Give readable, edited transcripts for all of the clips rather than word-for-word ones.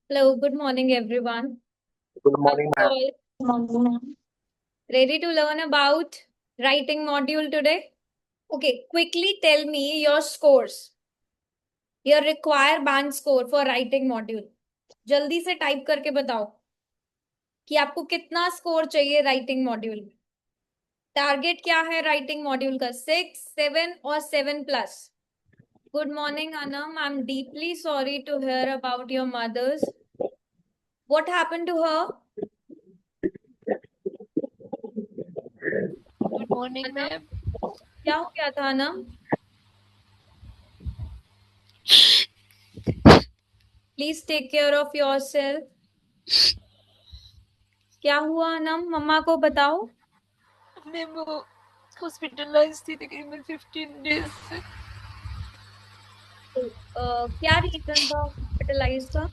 Hello, good morning, everyone. Good Are morning, you ma'am. all ready to learn about writing module today? Okay, quickly tell me your scores, your required band score for writing module. जल्दी से type करके बताओ कि आपको कितना score चाहिए writing module में। Target क्या है राइटिंग मॉड्यूल का? 6, 7 और 7+। Good morning Anam, I am deeply sorry to hear about your mother's. What happened to her? Good morning Anam, ma'am. क्या हो गया था Anam? Please take care of yourself. क्या हुआ अनम, मम्मा को बताओ। मैम वो हॉस्पिटलाइज थी तकरीबन 15 डेज से। क्या रीजन था हॉस्पिटलाइज का?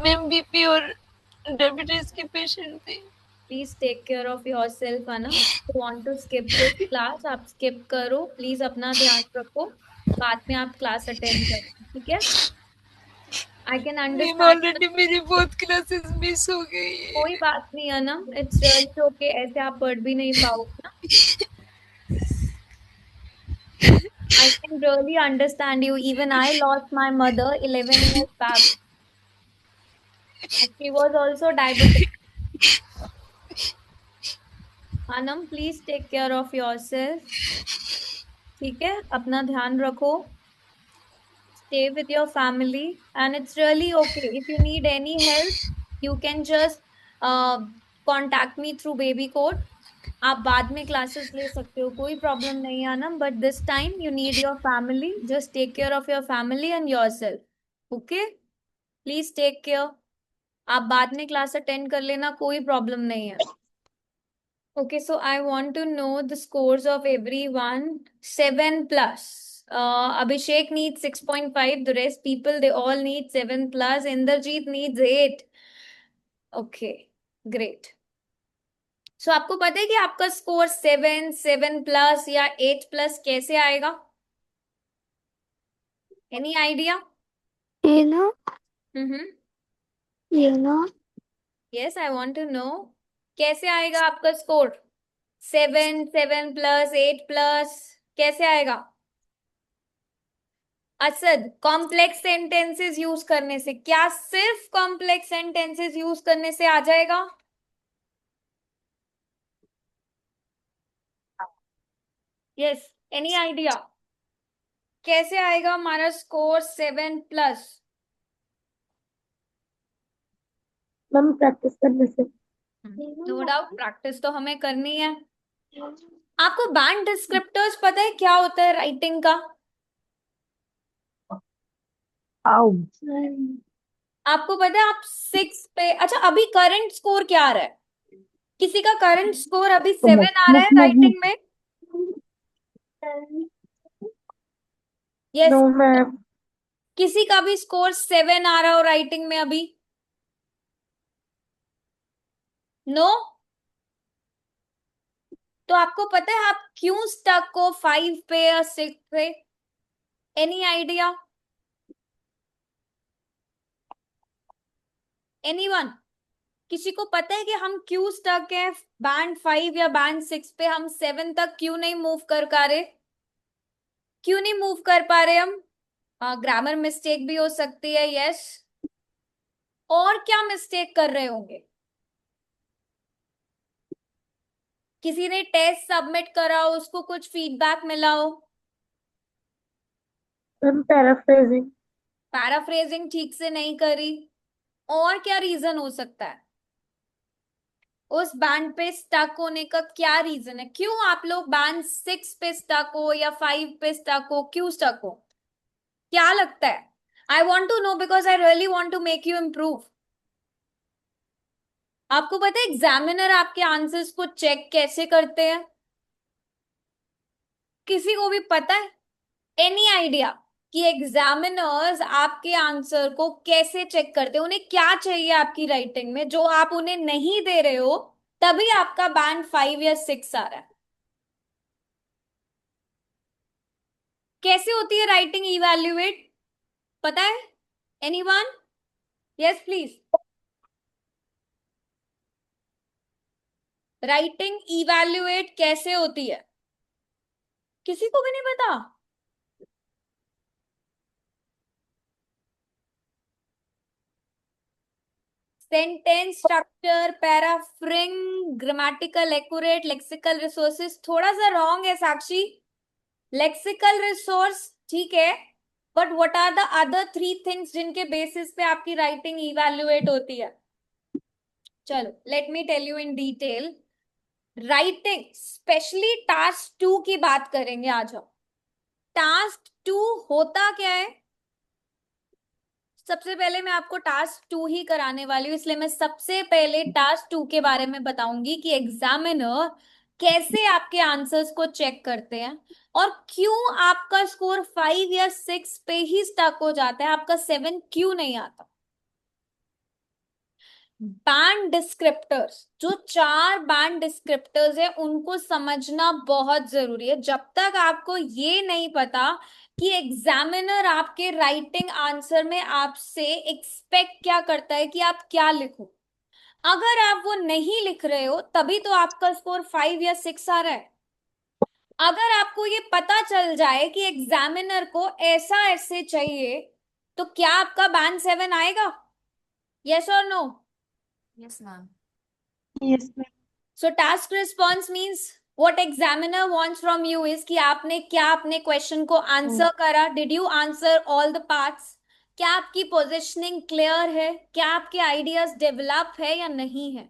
मैम बीपी और डायबिटीज के पेशेंट थे। Please take care of yourself Anam. Want to skip this class, आप स्किप करो प्लीज, अपना ध्यान रखो। बाद में आप क्लास अटेंड करो, ठीक है? I can ma'am understand. Already मेरी बहुत क्लासेस मिस हो गई है। कोई बात नहीं अनम, इट्स रियली ओके, ऐसे आप पढ़ भी नहीं पाओगे ना। I can really understand you, even I lost my mother 11 years back. She was also diabetic. Anam please take care of yourself, ठीक है? अपना ध्यान रखो। Stay with your family, and it's really okay. If you need any help, you can just contact me through baby code. आप बाद में classes ले सकते हो, कोई प्रॉब्लम नहीं है ना, but this time you need your family, just take care of your family and yourself, okay? Please take care. आप बाद में क्लास अटेंड कर लेना, कोई प्रॉब्लम नहीं है। Okay, so I want to know the scores of everyone. 7+. Abhishek needs 6.5. The rest people, they all need 7+. Inderjeet needs 8. Okay, great. So आपको पता है कि आपका स्कोर 7, 7+ या 8+ कैसे आएगा? Any idea? You know, hmm. you know, Yes, I want to know. कैसे आएगा आपका स्कोर? 7, 7+, 8+, कैसे आएगा? असद, कॉम्प्लेक्स सेंटेंसेस यूज करने से क्या? सिर्फ कॉम्प्लेक्स सेंटेंसेस यूज करने से आ जाएगा? यस, एनी आइडिया कैसे आएगा हमारा स्कोर 7+? मैम प्रैक्टिस करने से। नो डाउट, प्रैक्टिस तो हमें करनी है। आपको बैंड डिस्क्रिप्टर्स पता है क्या होता है राइटिंग का? आओ। आपको पता है आप 6 पे, अच्छा अभी करंट स्कोर क्या आ रहा है? किसी का करंट स्कोर अभी तो 7 मुक आ रहा मुक है मुक मुक। राइटिंग में? यस। No ma'am. किसी का भी स्कोर 7 आ रहा हो राइटिंग में अभी? नो। तो आपको पता है आप क्यों स्टक हो 5 पे या 6 पे? Any idea? एनीवन? किसी को पता है कि हम क्यों स्टक है बैंड 5 या बैंड 6 पे? हम 7 तक क्यों नहीं मूव कर पा रहे? क्यों नहीं मूव कर पा रहे हम? ग्रामर मिस्टेक भी हो सकती है, यस। और क्या मिस्टेक कर रहे होंगे? किसी ने टेस्ट सबमिट करा हो, उसको कुछ फीडबैक मिला हो? Ma'am paraphrasing. पैराफ्रेजिंग ठीक से नहीं करी? और क्या रीजन हो सकता है? उस बैंड पे स्टक होने का क्या रीजन है? क्यों आप लोग बैंड 6 पे स्टक हो या 5 पे स्टक हो? क्यों स्टक हो? क्या लगता है? I want to know because I really want to make you improve. आपको पता है एग्जामिनर आपके आंसर्स को चेक कैसे करते हैं? किसी को भी पता है? एनी आइडिया कि एग्जामिनर्स आपके आंसर को कैसे चेक करते हैं? उन्हें क्या चाहिए आपकी राइटिंग में जो आप उन्हें नहीं दे रहे हो, तभी आपका बैंड 5 या 6 आ रहा है? कैसे होती है राइटिंग इवैल्यूएट, पता है anyone? Yes please. Writing evaluate कैसे होती है? किसी को भी नहीं पता? Sentence structure, paraphrasing, grammatical accurate, lexical resources. थोड़ा सा रॉन्ग है साक्षी। लेक्सिकल रिसोर्स ठीक है, but what are the other 3 things जिनके बेसिस पे आपकी राइटिंग इवैल्यूएट होती है? चलो let me tell you in detail. Writing specially task 2 की बात करेंगे आज हम। टास्क 2 होता क्या है? सबसे पहले मैं आपको टास्क 2 ही कराने वाली हूँ, इसलिए मैं सबसे पहले टास्क 2 के बारे में बताऊंगी कि एग्जामिनर कैसे आपके आंसर्स को चेक करते हैं और क्यों आपका स्कोर 5 या 6 पे ही स्टक हो जाता है, आपका 7 क्यों नहीं आता। बैंड डिस्क्रिप्टर्स, जो 4 बैंड डिस्क्रिप्टर्स है उनको समझना बहुत जरूरी है। जब तक आपको ये नहीं पता कि एग्जामिनर आपके राइटिंग आंसर में आपसे एक्सपेक्ट क्या करता है कि आप क्या लिखो, अगर आप वो नहीं लिख रहे हो तभी तो आपका स्कोर 5 या 6 आ रहा है। अगर आपको ये पता चल जाए कि एग्जामिनर को ऐसा ऐसे चाहिए, तो क्या आपका बैंड 7 आएगा? यस और no? Yes ma'am. Yes, ma'am. So task response means what examiner wants from you is कि आपने क्या अपने क्वेश्चन को आंसर करा, did you answer all the parts, क्या आपकी पोजिशनिंग क्लियर है, क्या आपके आइडियाज डेवलप है या नहीं है।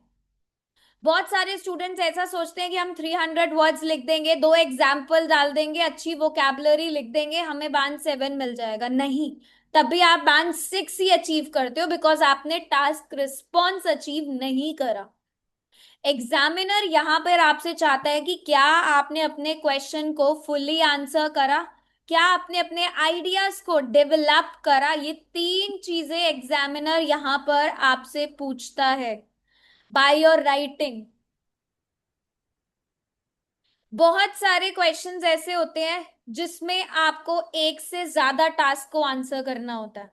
बहुत सारे स्टूडेंट्स ऐसा सोचते हैं कि हम 300 वर्ड्स लिख देंगे, 2 एग्जाम्पल डाल देंगे, अच्छी वोकैबुलरी लिख देंगे, हमें बैंड 7 मिल जाएगा। नहीं, तभी आप बैंड 6 ही अचीव करते हो, बिकॉज आपने टास्क रिस्पॉन्स अचीव नहीं करा। एग्जामिनर यहां पर आपसे चाहता है कि क्या आपने अपने क्वेश्चन को फुल्ली आंसर करा, क्या आपने अपने आइडियाज को डेवलप करा। ये 3 चीजें एग्जामिनर यहां पर आपसे पूछता है बाय योर राइटिंग। बहुत सारे क्वेश्चंस ऐसे होते हैं जिसमें आपको एक से ज्यादा टास्क को आंसर करना होता है।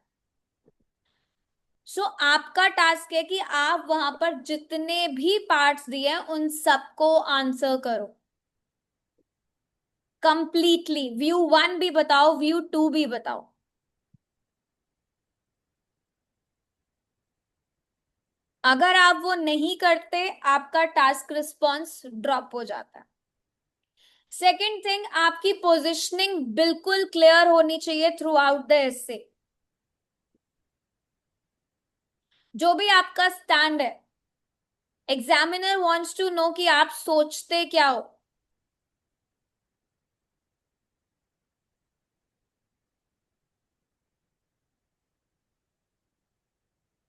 सो आपका टास्क है कि आप वहां पर जितने भी पार्ट्स दिए हैं उन सबको आंसर करो कंप्लीटली। व्यू 1 भी बताओ, व्यू 2 भी बताओ। अगर आप वो नहीं करते आपका टास्क रिस्पॉन्स ड्रॉप हो जाता है। सेकेंड थिंग, आपकी पोजिशनिंग बिल्कुल क्लियर होनी चाहिए थ्रू आउट द एसे। जो भी आपका स्टैंड है, एग्जामिनर वांट्स टू नो कि आप सोचते क्या हो।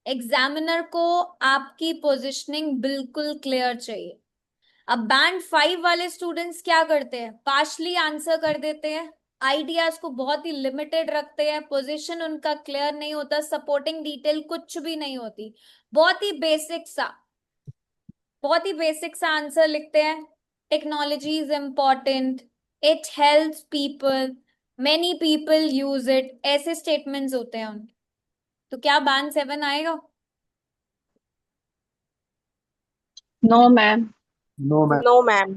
एग्जामिनर को आपकी पोजिशनिंग बिल्कुल क्लियर चाहिए। अब बैंड 5 वाले स्टूडेंट्स क्या करते हैं, पार्शली आंसर कर देते हैं, आइडियाज को बहुत ही लिमिटेड रखते हैं, पोजीशन उनका क्लियर नहीं होता, सपोर्टिंग डिटेल कुछ भी नहीं होती, बहुत ही बेसिक सा, बहुत ही बेसिक सा आंसर लिखते हैं। Technology is important, it helps people, many people use it, ऐसे स्टेटमेंट्स होते हैं उनके। तो क्या बैंड 7 आएगा? No, ma'am. No ma'am. No, ma'am.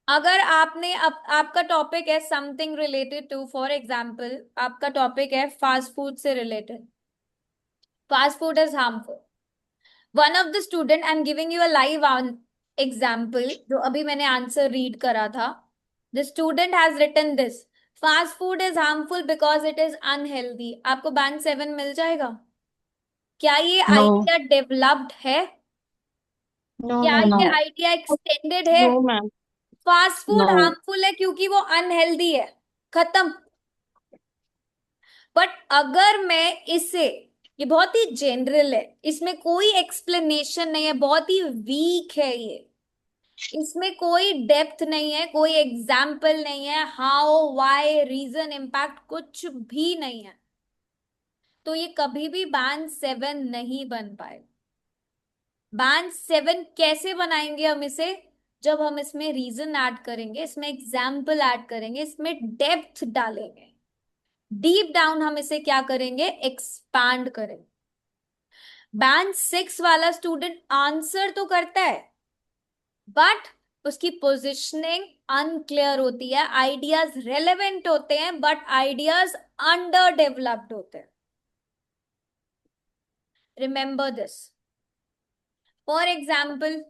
अगर आपने आपका टॉपिक है something related to, for example आपका टॉपिक है फास्ट फूड से related, fast food is harmful. One of the student, I am giving you a live example जो अभी मैंने आंसर रीड करा था। The student has written this, fast food is harmful because it is unhealthy. आपको band 7 मिल जाएगा? क्या ये No. आइडिया डेवलप्ड है? No, क्या no, ये no. आइडिया एक्सटेंडेड है? No, ma'am. Fast food No. Harmful है क्योंकि वो अनहेल्दी है, खत्म। बट अगर मैं इसे, ये बहुत ही जनरल है, इसमें कोई एक्सप्लेनेशन नहीं है, बहुत ही वीक है ये, इसमें कोई डेप्थ नहीं है, कोई एग्जाम्पल नहीं है, हाउ वाई रीजन इम्पैक्ट कुछ भी नहीं है, तो ये कभी भी बैंड 7 नहीं बन पाए। बैंड 7 कैसे बनाएंगे हम इसे? जब हम इसमें रीजन ऐड करेंगे, इसमें एग्जाम्पल ऐड करेंगे, इसमें डेप्थ डालेंगे, डीप डाउन हम इसे क्या करेंगे, एक्सपांड करेंगे। बैंड 6 वाला स्टूडेंट आंसर तो करता है बट उसकी पोजिशनिंग अनक्लियर होती है, आइडियाज रेलेवेंट होते हैं बट आइडियाज अंडर डेवलप्ड होते हैं. Remember this. फॉर एग्जाम्पल,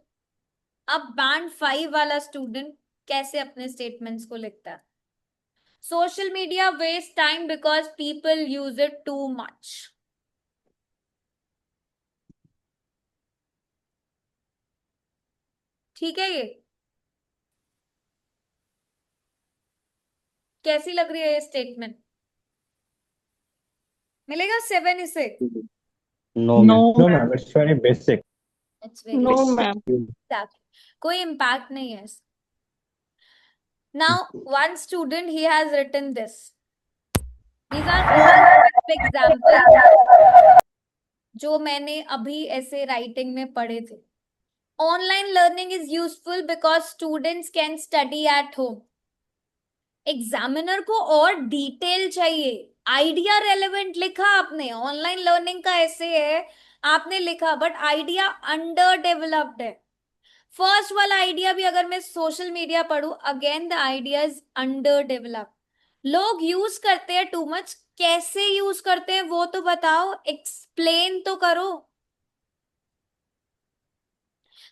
अब बैंड 5 वाला स्टूडेंट कैसे अपने स्टेटमेंट्स को लिखता है? Social media waste time because people use it too much. ठीक है, ये कैसी लग रही है ये स्टेटमेंट? मिलेगा 7 इसे? No, No, ma'am. No, ma'am. ma'am, it's very basic. It's very No, ma'am. कोई इम्पैक्ट नहीं है. नाउ वन स्टूडेंट ही has written this. These are all example जो मैंने अभी ऐसे राइटिंग में पढ़े थे. Online learning is useful because students can study at home. Examiner को और डिटेल चाहिए. आइडिया रेलेवेंट लिखा आपने, ऑनलाइन लर्निंग का ऐसे है, आपने लिखा बट आइडिया अंडर डेवलप्ड है. फर्स्ट वाला आइडिया भी अगर मैं सोशल मीडिया पढ़ू, again the idea is under developed. लोग यूज करते हैं टू मच, कैसे यूज करते हैं वो तो बताओ, एक्सप्लेन तो करो.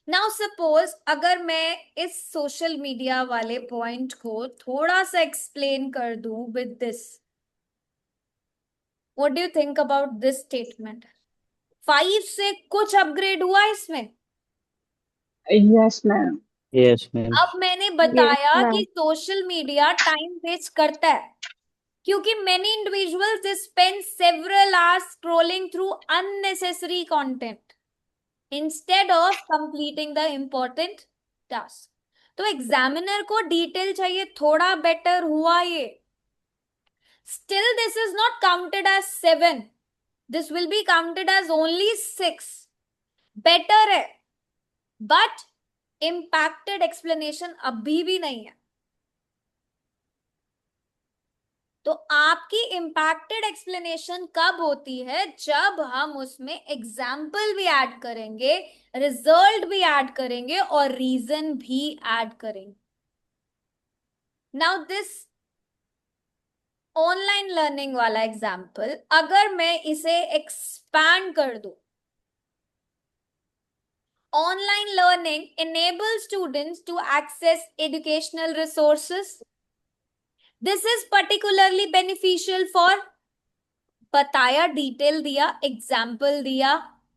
नाउ सपोज अगर मैं इस सोशल मीडिया वाले पॉइंट को थोड़ा सा एक्सप्लेन कर दूं with this, what do you think about this statement? 5 से कुछ अपग्रेड हुआ इसमें? Yes, ma'am. Yes, ma'am. अब मैंने बताया Yes, कि ma'am. Social media time waste करता है क्योंकि many individuals they spend several hours scrolling through unnecessary content instead of completing the important task. तो एग्जामिनर को डिटेल चाहिए, थोड़ा बेटर हुआ ये. Still this is not counted as 7. This will be counted as only 6. Better है but impacted explanation अभी भी नहीं है. तो आपकी इम्पैक्टेड एक्सप्लेनेशन कब होती है? जब हम उसमें एग्जाम्पल भी ऐड करेंगे, रिजल्ट भी ऐड करेंगे और रीजन भी ऐड करेंगे. नाउ दिस ऑनलाइन लर्निंग वाला एग्जाम्पल अगर मैं इसे एक्सपैंड कर दूं, online learning enables students to access educational resources. This is particularly beneficial for, बताया, डिटेल दिया, एग्जाम्पल दिया,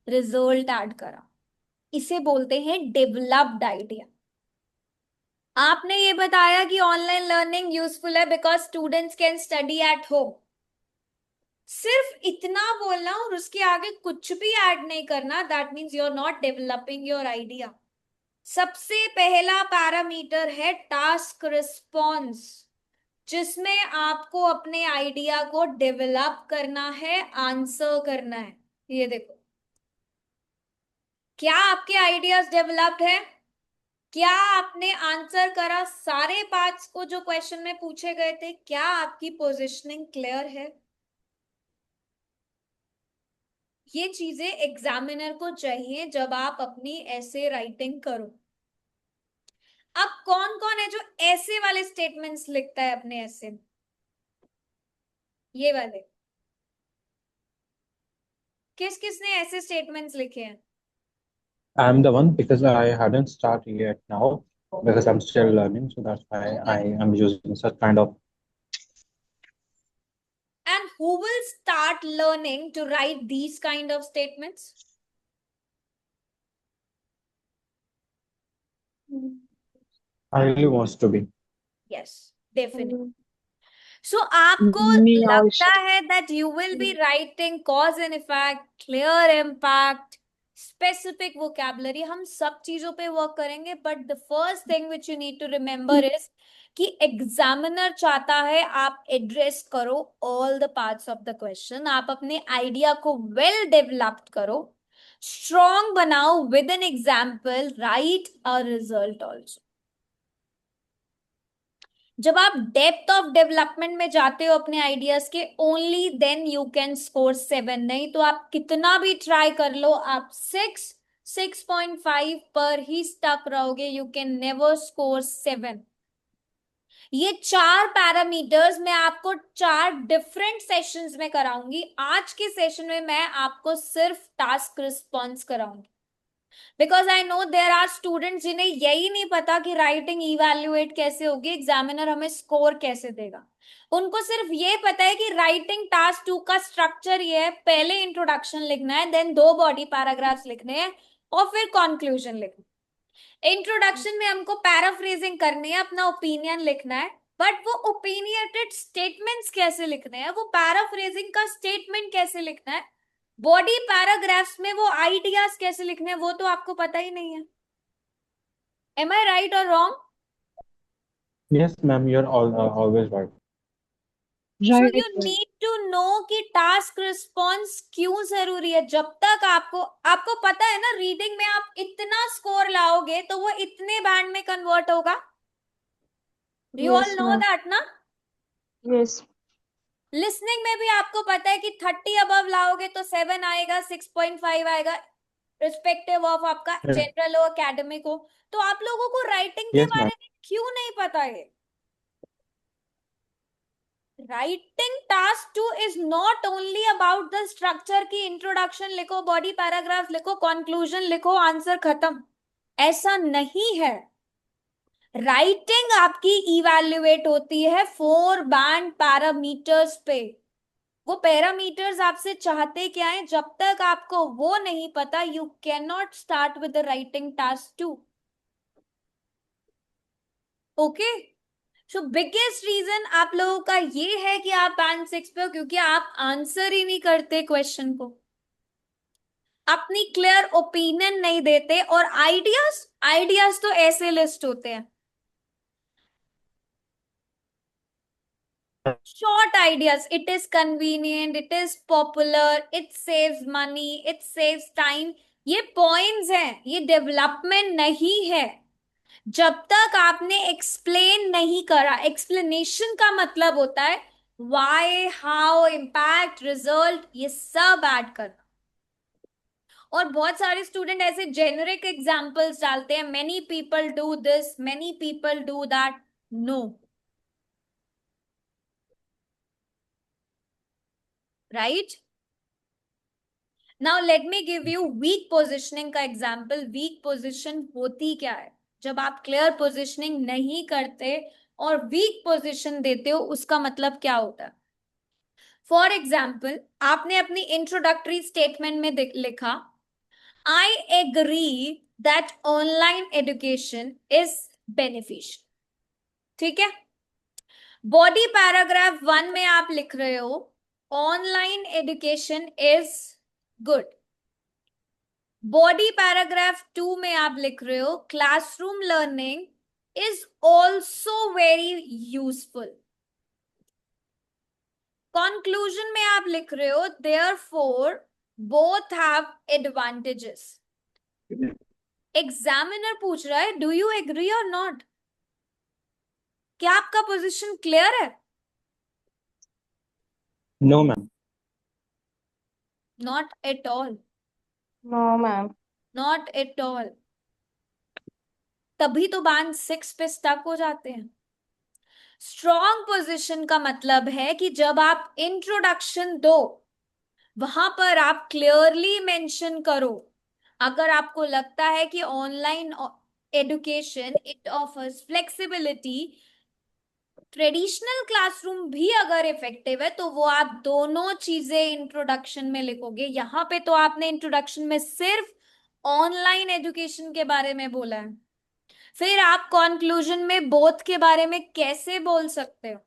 रिजल्ट ऐड करा. इसे बोलते हैं डेवलप्ड आइडिया. आपने ये बताया कि ऑनलाइन लर्निंग यूजफुल है because students can study at home. सिर्फ इतना बोलना और उसके आगे कुछ भी ऐड नहीं करना, that means you are not developing your idea. सबसे पहला पैरामीटर है टास्क रिस्पॉन्स, जिसमें आपको अपने आइडिया को डेवलप करना है, आंसर करना है. ये देखो, क्या आपके आइडियाज डेवलप्ड है? क्या आपने आंसर करा सारे पार्ट्स को जो क्वेश्चन में पूछे गए थे? क्या आपकी पोजीशनिंग क्लियर है? ये चीजें एग्जामिनर को चाहिए जब आप अपनी ऐसे राइटिंग करो. अब कौन कौन है जो ऐसे वाले स्टेटमेंट्स लिखता है अपने ऐसे में? ये वाले किस किसने ऐसे स्टेटमेंट्स लिखे हैं? I'm the one because I hadn't started yet now because I'm still learning, so that's why I am using such kind of. And who will start learning to write these kind of statements? I really wants to be. Yes, definitely. So आपको Me लगता also. है that you will be writing cause and effect, clear impact, specific vocabulary, हम सब चीजों पे work करेंगे. But the first thing which you need to remember is कि examiner चाहता है आप एड्रेस करो all the parts of the question. आप अपने आइडिया को वेल डेवलप्ड करो, स्ट्रॉन्ग बनाओ with an example, right a result also. जब आप डेप्थ ऑफ डेवलपमेंट में जाते हो अपने आइडियाज के, only then you can score 7। नहीं तो आप कितना भी ट्राई कर लो, आप 6.5 पर ही स्टक रहोगे। You can never score 7। ये 4 पैरामीटर्स मैं आपको 4 डिफरेंट सेशंस में कराऊंगी। आज के सेशन में मैं आपको सिर्फ टास्क रिस्पॉन्स कराऊंगी, because I know there are students जिन्हें यही नहीं पता कि राइटिंग इवैल्यूएट कैसे होगी, एग्जामिनर हमें स्कोर कैसे देगा। उनको सिर्फ ये पता है कि राइटिंग टास्क 2 का स्ट्रक्चर ये है, पहले इंट्रोडक्शन लिखना है, देन 2 बॉडी पैराग्राफ्स लिखने हैं और फिर कंक्लूजन लिखना है। इंट्रोडक्शन में हमको पैराफ्रेजिंग करनी है, अपना ओपिनियन लिखना है, बट वो ओपिनियटेड स्टेटमेंट्स कैसे लिखने हैं, वो पैराफ्रेजिंग का स्टेटमेंट कैसे लिखना है, बॉडी पैराग्राफ्स में वो आइडियाज कैसे लिखने हैं, वो तो आपको पता ही नहीं है। एम आई राइट और wrong? Yes, ma'am, you're always right. So Right, you need to know कि टास्क रिस्पॉन्स क्यों जरूरी है। जब तक आपको आपको पता है ना, रीडिंग में आप इतना स्कोर लाओगे तो वो इतने बैंड में कन्वर्ट होगा। You all yes, no ma'am. That ना। Yes, लिसनिंग में भी आपको पता है कि 30 अबव लाओगे तो 7 आएगा, 6.5 आएगा, रिस्पेक्टिव ऑफ आपका Yes, जनरल हो एकेडमिक हो। तो आप लोगों को राइटिंग के yes, बारे ma'am. में क्यों नहीं पता है? Writing task 2 is not only about the structure की इंट्रोडक्शन लिखो, बॉडी पैराग्राफ लिखो, कंक्लूजन लिखो, आंसर खत्म। ऐसा नहीं है। राइटिंग आपकी इवैल्यूएट होती है 4 बैंड पैरामीटर्स पे। वो पैरामीटर्स आपसे चाहते क्या है, जब तक आपको वो नहीं पता, you can not start with the writing task 2। Okay, so biggest reason आप लोगों का ये है कि आप बैंड 6 पे हो, क्योंकि आप आंसर ही नहीं करते क्वेश्चन को, अपनी क्लियर ओपिनियन नहीं देते। और आइडियाज आइडियाज तो ऐसे लिस्ट होते हैं, short ideas. It is convenient, it is popular, it saves money, it saves time. ये पॉइंट्स हैं, ये डेवलपमेंट नहीं है। जब तक आपने एक्सप्लेन नहीं करा, एक्सप्लेनेशन का मतलब होता है वाई, हाउ, इम्पैक्ट, रिजल्ट, ये सब ऐड करना। और बहुत सारे स्टूडेंट ऐसे जेनरिक एग्जांपल्स डालते हैं, many people do this, many people do that. No, right? Now let me give you weak positioning का एग्जाम्पल। वीक पोजिशन होती क्या है? जब आप क्लियर पोजिशनिंग नहीं करते और वीक पोजिशन देते हो, उसका मतलब क्या होता है? फॉर एग्जाम्पल, आपने अपनी इंट्रोडक्टरी स्टेटमेंट में लिखा, I agree that online education is beneficial. ठीक है, बॉडी पैराग्राफ 1 में आप लिख रहे हो online education is good. Body paragraph 2 में आप लिख रहे हो classroom learning is also very useful. Conclusion में आप लिख रहे हो therefore both have advantages. Examiner पूछ रहा है डू यू एग्री और नॉट? क्या आपका पोजीशन क्लियर है? No, ma'am. Not at all, no, ma'am. Not at all. तभी तो बैंड 6 पे स्टक हो जाते हैं। स्ट्रॉन्ग पोजीशन का मतलब है कि जब आप इंट्रोडक्शन दो, वहां पर आप क्लियरली मेंशन करो, अगर आपको लगता है कि online education it offers flexibility, traditional classroom भी अगर इफेक्टिव है, तो वो आप दोनों चीजें इंट्रोडक्शन में लिखोगे। यहां पे तो आपने इंट्रोडक्शन में सिर्फ ऑनलाइन एजुकेशन के बारे में बोला है, फिर आप कंक्लूजन में बोथ के बारे में कैसे बोल सकते हो?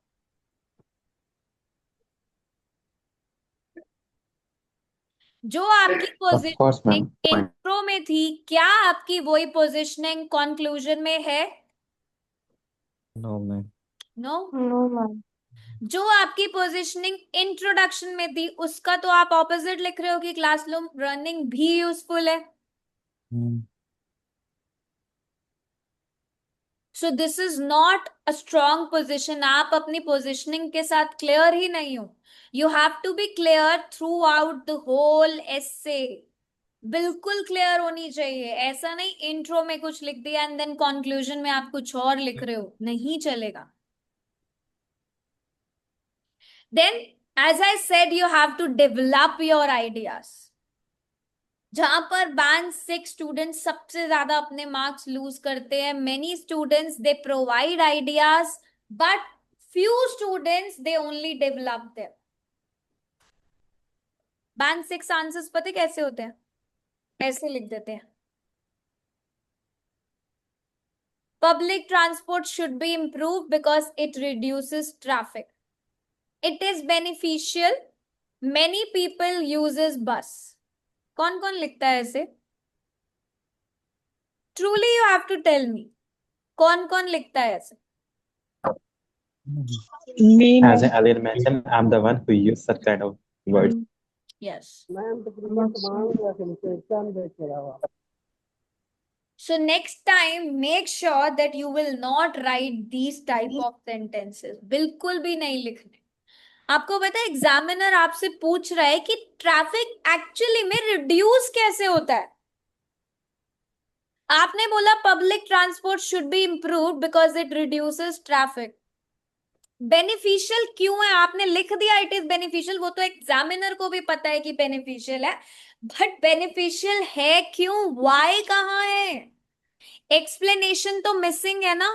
जो आपकी Of course, positioning ma'am. Intro में थी, क्या आपकी वही पोजीशनिंग कंक्लूजन में है? No, ma'am. No. No, ma'am. जो आपकी पोजीशनिंग इंट्रोडक्शन में थी, उसका तो आप ऑपोजिट लिख रहे हो कि क्लासरूम रनिंग भी यूजफुल है। Hmm. So this is not a strong position. आप अपनी पोजिशनिंग के साथ क्लियर ही नहीं हो. You have to be clear throughout the whole essay. बिल्कुल क्लियर होनी चाहिए. ऐसा नहीं इंट्रो में कुछ लिख दिया एंड देन कंक्लूजन में आप कुछ और लिख रहे हो, नहीं चलेगा. Then as I said you have to develop your ideas. जहां पर बैंड 6 स्टूडेंट्स सबसे ज्यादा अपने मार्क्स लूज करते हैं. Many students they provide ideas but few students they only develop them. Band 6 answers पता कैसे होते हैं? ऐसे लिख देते हैं. Public transport should be improved because it reduces traffic. It is beneficial. Many people uses bus. कौन कौन लिखता है ऐसे? Truly you have to tell me. कौन कौन लिखता है ऐसे? Me, As ma'am. Aline mentioned, I'm the one who used such kind of words. Yes. Yes. So next time make sure that you will not write these type of sentences. बिल्कुल भी नहीं लिखने. आपको पता है एग्जामिनर आपसे पूछ रहा है कि ट्रैफिक एक्चुअली में रिड्यूस कैसे होता है. आपने बोला public transport should be improved because it reduces traffic. Beneficial क्यों है? आपने लिख दिया इट इज बेनिफिशियल. वो तो एग्जामिनर को भी पता है कि बेनिफिशियल है, बट बेनिफिशियल है क्यों? वाई कहाँ है? एक्सप्लेनेशन तो मिसिंग है ना.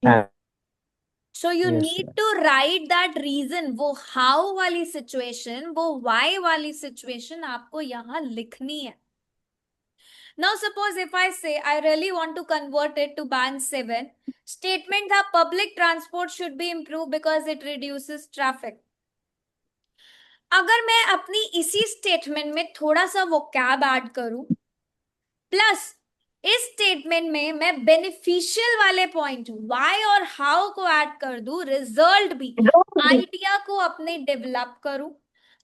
And so you Yes, need ma'am. To write that reason. वो हाउ वाली सिचुएशन, वो वाई वाली सिचुएशन आपको यहां लिखनी है. Now suppose if I say I really want to convert it to band 7, statement that public transport should be improved because it reduces traffic. अगर मैं अपनी इसी स्टेटमेंट में थोड़ा सा vocab ऐड करूं, प्लस इस स्टेटमेंट में मैं बेनिफिशियल वाले पॉइंट वाई और हाउ को ऐड कर दूं, रिजल्ट भी आइडिया को अपने डेवलप करूं,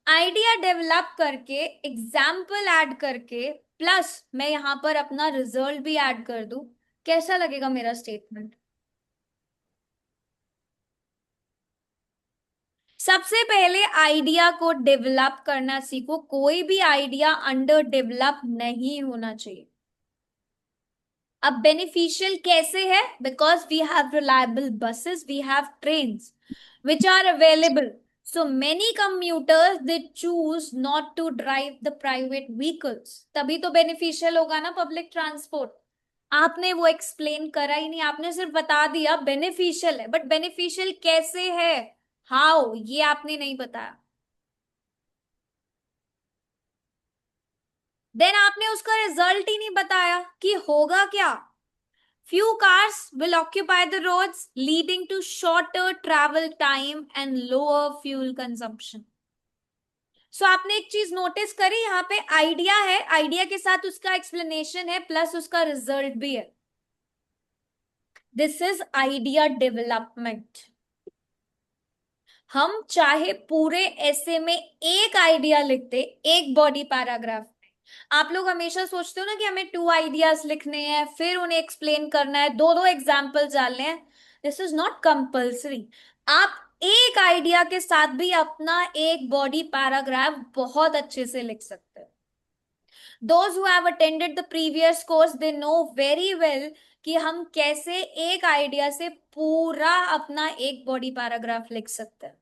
आइडिया डेवलप करके एग्जाम्पल ऐड करके प्लस मैं यहां पर अपना रिजल्ट भी ऐड कर दूं, कैसा लगेगा मेरा स्टेटमेंट? सबसे पहले आइडिया को डेवलप करना सीखो. कोई भी आइडिया अंडर डेवलप नहीं होना चाहिए. अब बेनिफिशियल कैसे है? Because we have reliable buses, we have trains which are available. So many commuters they choose not to drive the private vehicles. तभी तो बेनिफिशियल होगा ना पब्लिक ट्रांसपोर्ट. आपने वो एक्सप्लेन करा ही नहीं. आपने सिर्फ बता दिया बेनिफिशियल है, बट बेनिफिशियल कैसे है, हाउ, ये आपने नहीं बताया. देन आपने उसका रिजल्ट ही नहीं बताया कि होगा क्या. Few cars will occupy the roads, leading to shorter travel time and lower fuel consumption. So आपने एक चीज नोटिस करी, यहाँ पे आइडिया है, आइडिया के साथ उसका एक्सप्लेनेशन है, प्लस उसका रिजल्ट भी है. This is idea development. हम चाहे पूरे ऐसे में एक आइडिया लिखते, एक बॉडी पैराग्राफ. आप लोग हमेशा सोचते हो ना कि हमें 2 आइडियाज लिखने हैं, फिर उन्हें एक्सप्लेन करना है, 2 एग्जाम्पल डालने हैं. This is not compulsory. आप एक आइडिया के साथ भी अपना एक बॉडी पैराग्राफ बहुत अच्छे से लिख सकते हैं. Those who have attended the previous course, they know very well कि हम कैसे एक आइडिया से पूरा अपना एक बॉडी पैराग्राफ लिख सकते हैं.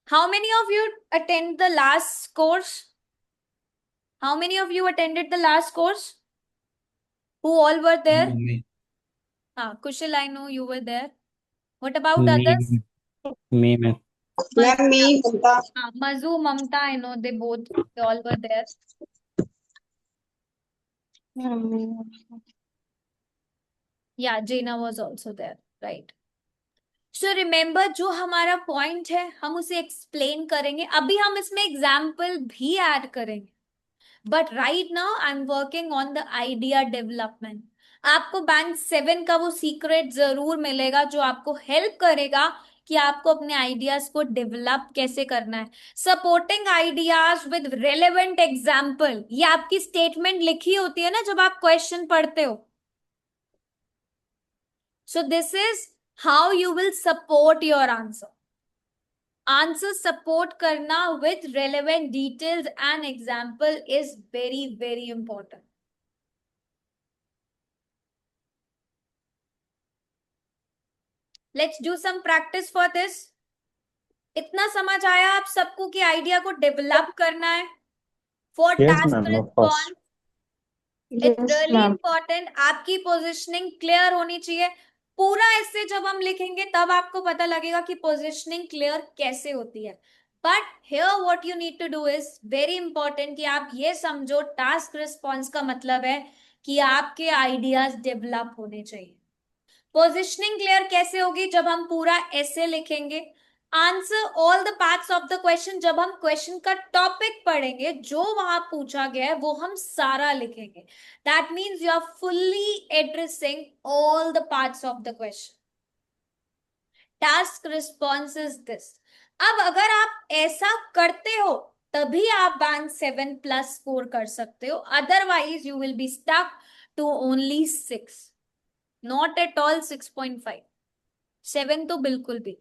How many of you attend the last course? How many of you attended the last course? Who all were there? Me. Kushal, I know you were there. What about Me. others? Me, me. Mazu, Mamta, I know they all were there. Yeah, Jaina was also there, right? So remember, जो हमारा point है हम उसे explain करेंगे. अभी हम इसमें example भी ऐड करेंगे, but right now I am working on the idea development. आपको बैंक 7 का वो सीक्रेट जरूर मिलेगा जो आपको हेल्प करेगा कि आपको अपने आइडियाज को डेवलप कैसे करना है. Supporting ideas with relevant example, ये आपकी स्टेटमेंट लिखी होती है ना जब आप क्वेश्चन पढ़ते हो. So this is how you will support your answer. Answer support करना with relevant details and example is very very important. Let's do some practice for this. इतना समझ आया आप सबको कि आइडिया को डेवलप करना है for Yes, task ma'am, of course. Response. It's Yes, really ma'am. Important. आपकी पोजिशनिंग क्लियर होनी चाहिए. पूरा ऐसे जब हम लिखेंगे तब आपको पता लगेगा कि पोजिशनिंग क्लियर कैसे होती है. But here what you need to do is very important कि आप ये समझो टास्क रिस्पॉन्स का मतलब है कि आपके आइडियाज डेवलप होने चाहिए. पोजिशनिंग क्लियर कैसे होगी? जब हम पूरा ऐसे लिखेंगे. Answer all the parts of the question, जब हम क्वेश्चन का टॉपिक पढ़ेंगे जो वहां पूछा गया है वो हम सारा लिखेंगे. That means you are fully addressing all the parts of the question. Task response is this. अब अगर आप ऐसा करते हो तभी आप बैंड 7+ स्कोर कर सकते हो. Otherwise you will be stuck to only 6. Not at all 6.5. 7 तो बिल्कुल भी.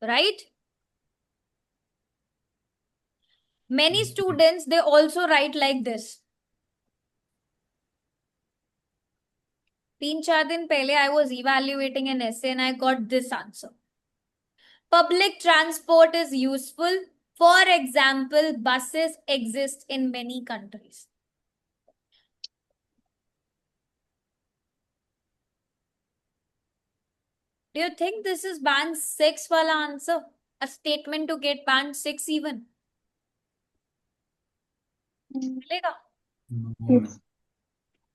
Right. Many students they also write like this. 3-4 दिन पहले I was evaluating an essay and I got this answer. Public transport is useful. For example, buses exist in many countries. Do you think this is band 6 wala answer? A statement to get band 6 even? मिलेगा? Yes.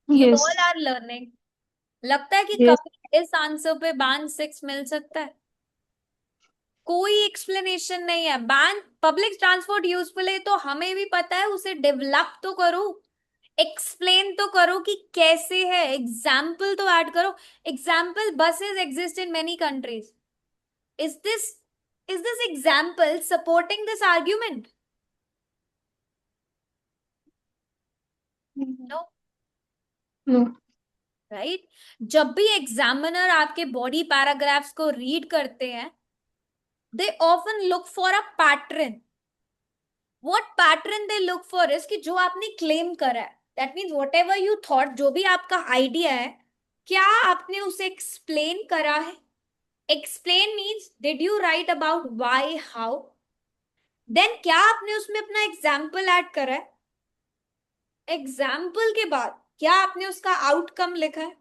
You Yes. all are learning. लगता है कि Yes. कभी इस answer पे band 6 मिल सकता है? कोई एक्सप्लेनेशन नहीं है. बैंड पब्लिक ट्रांसपोर्ट यूजफुल है तो हमें भी पता है, उसे डेवलप तो करो. एक्सप्लेन तो करो कि कैसे है. एग्जाम्पल तो ऐड करो. Example, buses exist in many countries. Is this example supporting this argument? No. No. Right. जब भी एग्जामिनर आपके बॉडी पैराग्राफ्स को रीड करते हैं, they often look for a pattern. What pattern they look for is कि जो आपने claim करा है, that means whatever you thought, जो भी आपका आइडिया है, क्या आपने उसे एक्सप्लेन करा है? Explain means did you write about why, how. Then क्या आपने उसमें अपना एग्जाम्पल ऐड करा है? एग्जाम्पल के बाद क्या आपने उसका आउटकम लिखा है?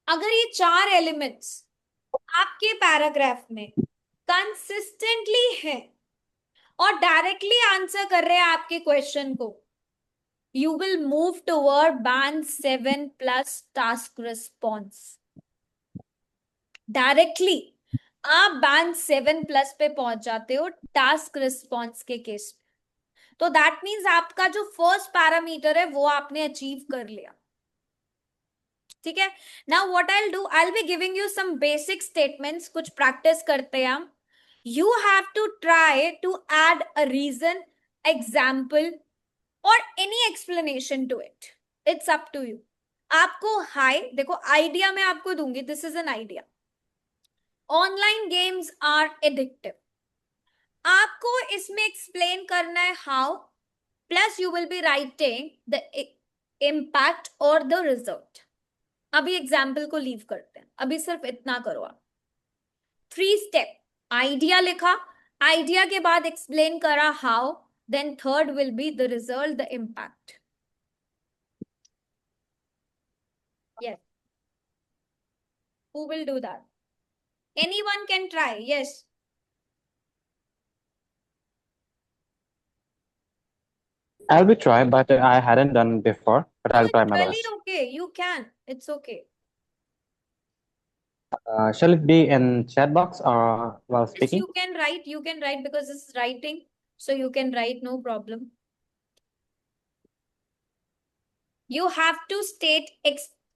अगर ये 4 एलिमेंट्स आपके पैराग्राफ में कंसिस्टेंटली है और डायरेक्टली आंसर कर रहे हैं आपके क्वेश्चन को, you will move toward band 7+ task response. Directly आप बैंड 7+ पे पहुंच जाते हो टास्क रिस्पॉन्स के केस में. तो दैट मीन्स आपका जो फर्स्ट पैरामीटर है वो आपने अचीव कर लिया. ठीक है. Now what I will do, I will be giving you some basic statements. कुछ प्रैक्टिस करते हैं हम. You have to try to add a reason, example और any explanation to it. It's up to you. आपको हाई देखो, idea मैं आपको दूंगी. This is an idea. Online games are addictive. आपको इसमें एक्सप्लेन करना है how, plus you will be writing the impact और द रिजल्ट. अभी एग्जाम्पल को लीव करते हैं. अभी सिर्फ इतना करो आप. 3 स्टेप. आइडिया लिखा, आइडिया के बाद एक्सप्लेन करा how, then third will be the result, the impact. Yes. Who will do that? Anyone can try. Yes. I'll be trying, but I hadn't done before, but No, I'll try it's my really best. okay. You can. It's okay. Shall it be in chat box or while Yes, speaking? you can write. You can write because this is writing. So you can write, no problem. You have to state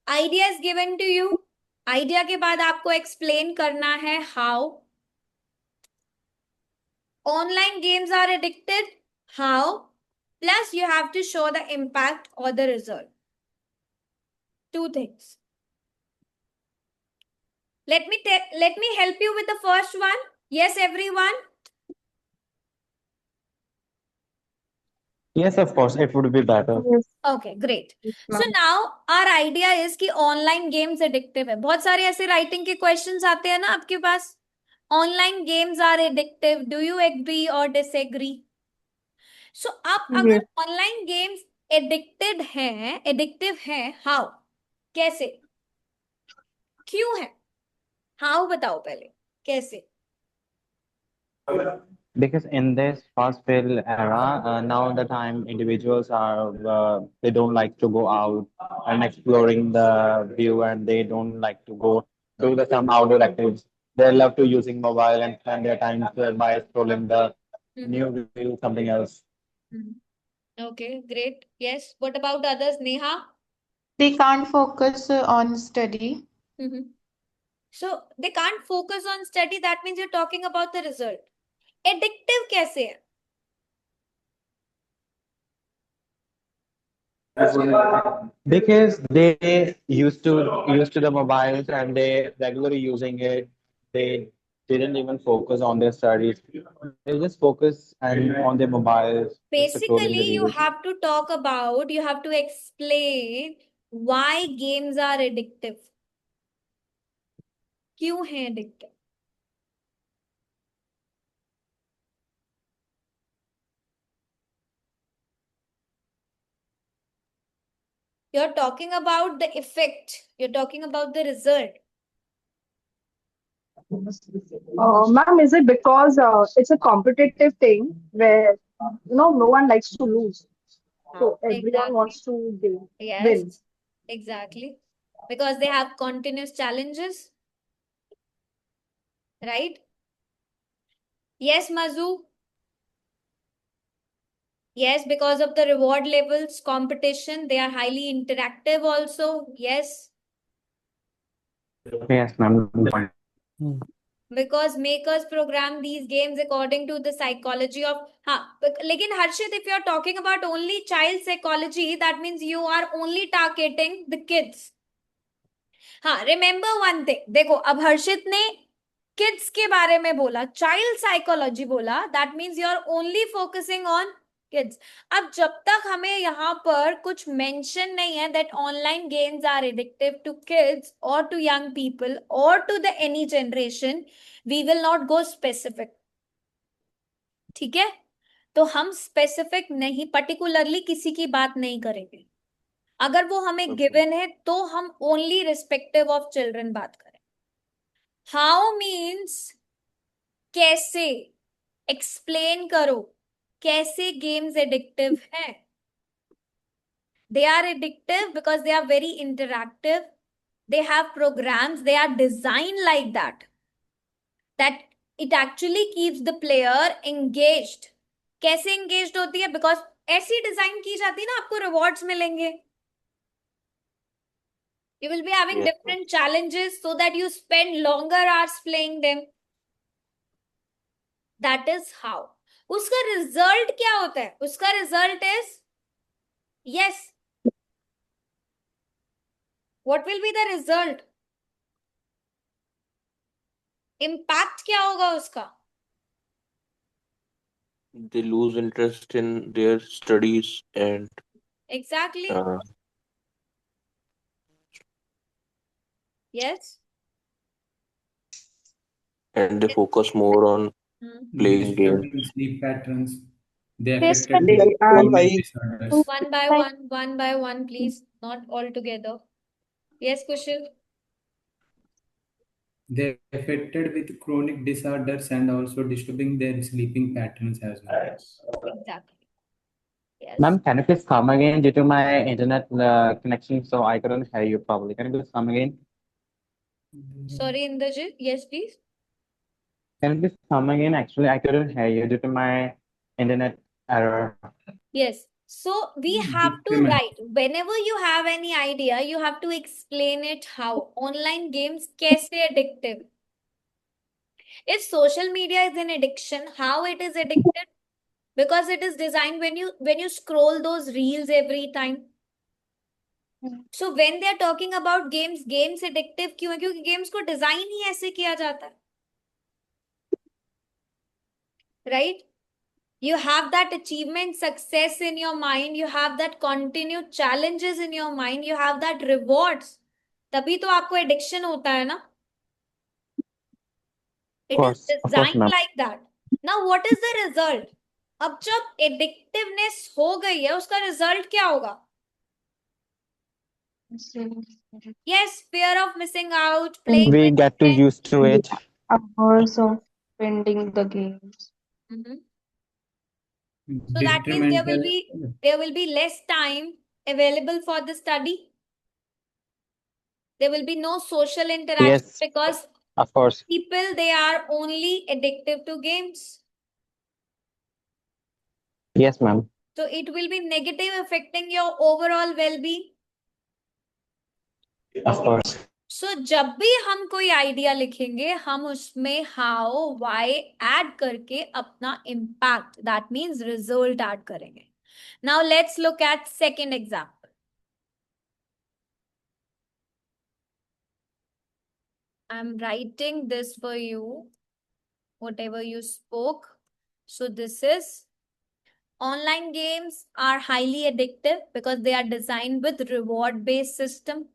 ideas given to you. Idea के बाद आपको explain करना है how online games are addicted, how, plus you have to show the impact or the result. Two things. Let me help you with the first one. Yes, everyone. Yes, of course, it would be better. Yes, Okay, great. So ma'am. now our idea is कि online games addictive है. बहुत सारे ऐसे writing के questions आते हैं ना आपके पास. Online games are addictive. Do you agree or disagree? So आप अगर Yes. online games addictive हैं, how? कैसे? क्यों है? How बताओ पहले. कैसे? Because in this fast-paced era, now the time individuals are they don't like to go out and exploring the view, and they don't like to go do the some outdoor activities. They love to using mobile and spend their time by scrolling the new view, something else. Okay, great. Yes. What about others, Neha? They can't focus on study. So they can't focus on study. That means you're talking about the result. Addictive कैसे है? Because they used to the mobiles and they regularly using it. They didn't even focus on their studies. They just focus and on their mobiles, just scrolling Basically, the you reels. have to talk about, you have to explain why games are addictive. क्यों है addictive? You're talking about the effect. You're talking about the result. Ma'am, is it because it's a competitive thing where no one likes to lose, so everyone Exactly. wants to win. Yes, exactly. Because they have continuous challenges, right? Yes, Mazu. Yes, because of the reward levels, competition, they are highly interactive also. Yes. Yes, ma'am. Because makers program these games according to the psychology of लेकिन Harshit, if you're talking about only child psychology, that means you are only targeting the kids. हाँ, remember one thing. देखो, अब हर्षित ने kids के बारे में बोला, child psychology बोला, that means you are only focusing on kids. अब जब तक हमें यहाँ पर कुछ mention नहीं है that online games are addictive to kids or to young people or to the any generation, we will not go specific. ठीक है? तो हम specific नहीं, particularly किसी की बात नहीं करेंगे. अगर वो हमें गिवन है तो हम ओनली रिस्पेक्टिव ऑफ चिल्ड्रन बात करें. हाउ मीन्स कैसे, एक्सप्लेन करो कैसे गेम्स एडिक्टिव है. They are addictive because they are very interactive, they have programs, they are design like that it actually keeps the player engaged. कैसे engaged होती है? Because ऐसी डिजाइन की जाती है ना, आपको रिवॉर्ड्स मिलेंगे. You will be having different challenges so that you spend longer hours playing them. That is how. उसका result क्या होता है? उसका result is yes. What will be the result? Impact क्या होगा उसका? They lose interest in their studies and Exactly. Yes. and they focus more on playing games. Disturbing sleep patterns. They Yes, affected they with are. chronic disorders. One by one, please. Not all together. Yes, Kushal. They affected with chronic disorders and also disturbing their sleeping patterns as well. Exactly. Yes. Ma'am, can you please come again due to my internet connection? So I couldn't hear you properly. Can you please come again? Sorry, Indrajit. Yes, please. Can you please come again? Actually, I couldn't hear you due to my internet error. Yes. So we have to Detriment. write. Whenever you have any idea, you have to explain it how. Online games कैसे addictive? If social media is an addiction, how it is addicted? Because it is designed when you scroll those reels every time. So when they are talking about games addictive क्यों है? क्योंकि games को design ही ऐसे किया जाता है. Right? You have that achievement success in your mind, you have that continued challenges in your mind, you have that rewards. तभी तो आपको addiction होता है ना. It is Of course, designed ma'am. like that. Now what is the result? अब जब addictiveness हो गई है, उसका result क्या होगा? Yes, fear of missing out, playing We with get to friends. used to it. Hours of spending the games. Mhm. So that means Detrimental. there will be less time available for the study. There will be no social interaction Yes, because of course. people, they are only addictive to games. Yes, ma'am. So it will be negative affecting your overall well-being. Of course. So जब भी हम कोई idea लिखेंगे, हम उसमें how, why add करके अपना impact, that means result add करेंगे. Now let's look at second example. I'm writing this for you, whatever you spoke. So this is online games are highly addictive because they are designed with reward-based system.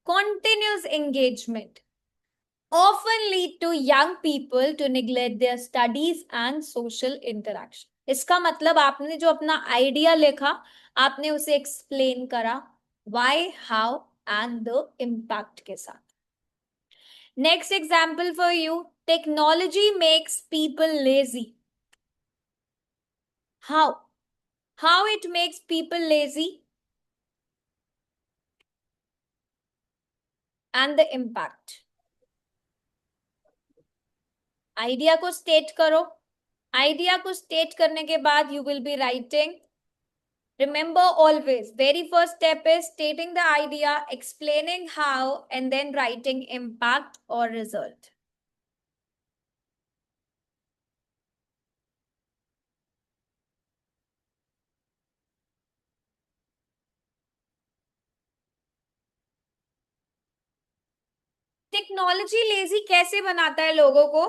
Continuous engagement often lead to young people to neglect their studies and social interaction. इसका मतलब आपने जो अपना idea लिखा, आपने उसे explain करा why, how and the impact के साथ. Next example for you. Technology makes people lazy. How? How it makes people lazy? And the impact. Idea को स्टेट करो. आइडिया को स्टेट करने के बाद you will be writing. Remember always, very first step is stating the idea, explaining how, and then writing impact or result. Technology lazy कैसे बनाता है लोगों को?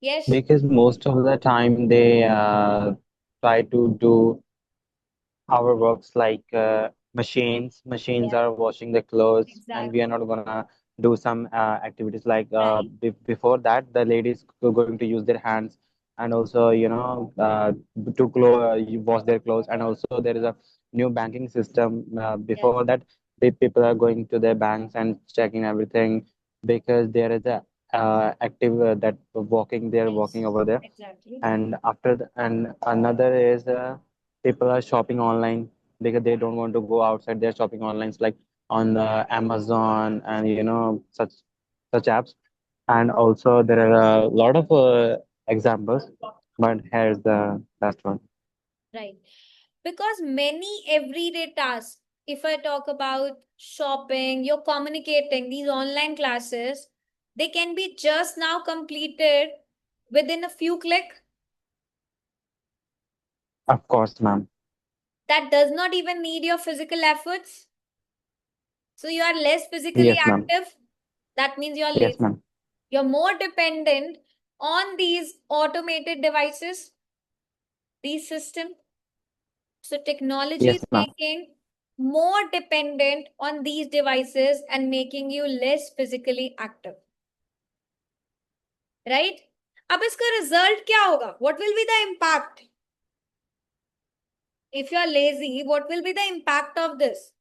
Yes. Because most of the time they try to do our works like machines. Machines Yeah. are washing the clothes, and we Exactly. are not gonna do some activities like Right. before that. The ladies are going to use their hands and also, to wash their clothes. And also there is a new banking system. Yes. Before that, the people are going to their banks and checking everything because there is a active that walking. They are walking Yes. over there. Exactly. And and another is people are shopping online because they don't want to go outside. They're shopping online, like on Amazon and such apps. And also there are a lot of examples, but here's the last one. Right. Because many everyday tasks, if I talk about shopping, you're communicating, these online classes, they can be just now completed within a few clicks. Of course, ma'am. That does not even need your physical efforts. So you are less physically Yes, ma'am. active. That means you're Yes, lazy. ma'am. You're more dependent on these automated devices, these systems. So technology is Yes, ma'am. making more dependent on these devices and making you less physically active. Right? अब इसका result क्या होगा? What will be the impact? If you are lazy, what will be the impact of this?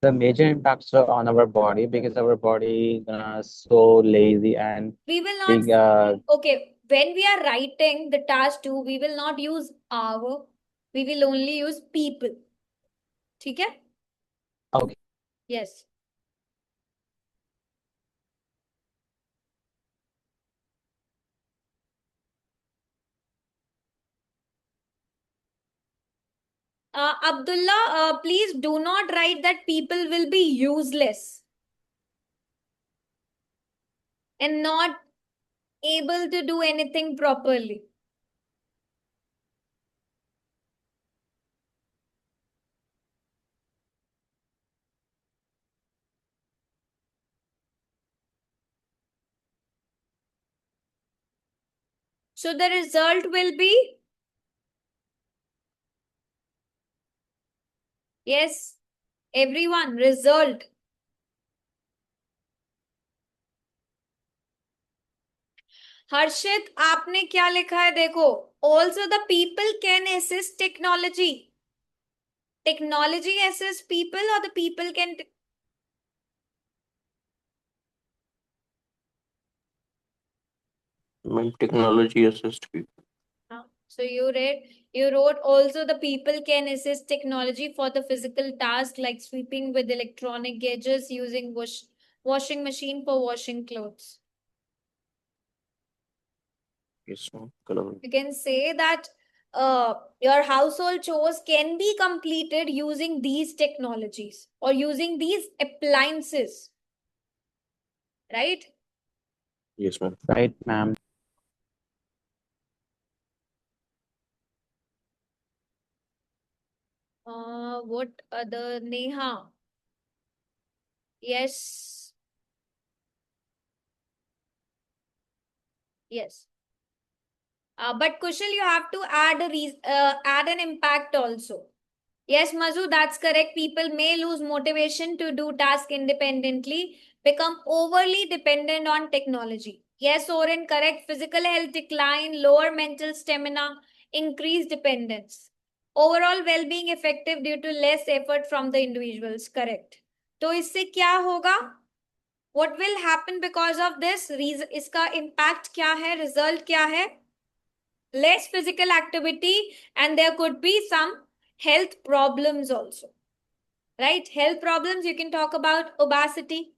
The major impacts are on our body because our body is so lazy and We will not, we okay, when we are writing the task 2, we will not use our, we will only use people. ठीक है? okay. Yes. Abdullah, please do not write that people will be useless and not able to do anything properly. So the result will be, yes, everyone, result. हर्षित, आपने क्या लिखा है देखो. Also the people can assist technology. Technology assist people or the people can. I mean, technology assist people. So you wrote also the people can assist technology for the physical task like sweeping with electronic gadgets, using washing machine for washing clothes. Yes, ma'am. Correct. You can say that your household chores can be completed using these technologies or using these appliances, right? Yes, ma'am. Right, ma'am. What other, Neha? Yes. Yes. But Kushal, you have to add an impact also. Yes, Mazu, that's correct. People may lose motivation to do tasks independently, become overly dependent on technology. Yes, Oren, correct. Physical health decline, lower mental stamina, increased dependence. Overall well-being effective due to less effort from the individuals. Correct. तो इससे क्या होगा? What will happen because of this? इसका impact क्या है? Result क्या है? Less physical activity, and there could be some health problems also, right? Health problems, you can talk about obesity.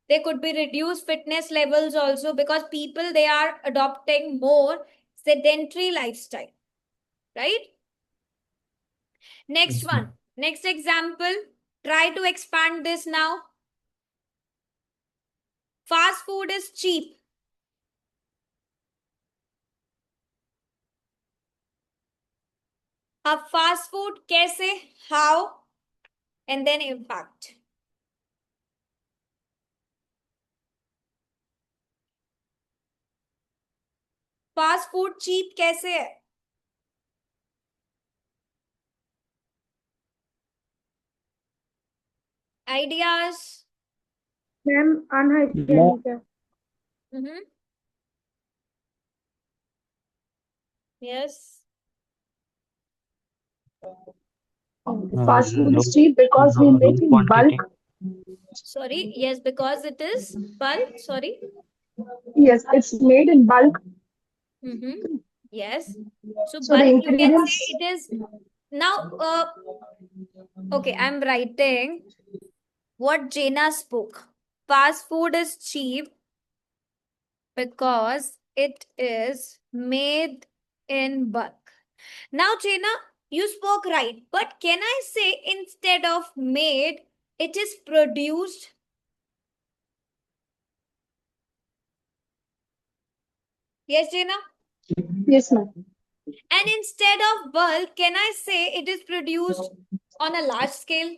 There could be reduced fitness levels also because people, they are adopting more sedentary lifestyle, right? Next Yes, one, ma'am. next example, try to expand this now. Fast food is cheap. अब fast food कैसे, how, and then impact. Fast food cheap कैसे है? Ideas? Ma'am unhygienic है. Yes. Fast food is cheap because we make in bulk. Sorry, yes, because it is bulk. Sorry. Yes, it's made in bulk. Yes. So So the bulk, you can ingredients. say it is now. Okay, I'm writing what Jena spoke. Fast food is cheap because it is made in bulk. Now, Jena, you spoke right, but can I say instead of made, it is produced? Yes, Jena? Yes, ma'am. And instead of bulk, can I say it is produced on a large scale?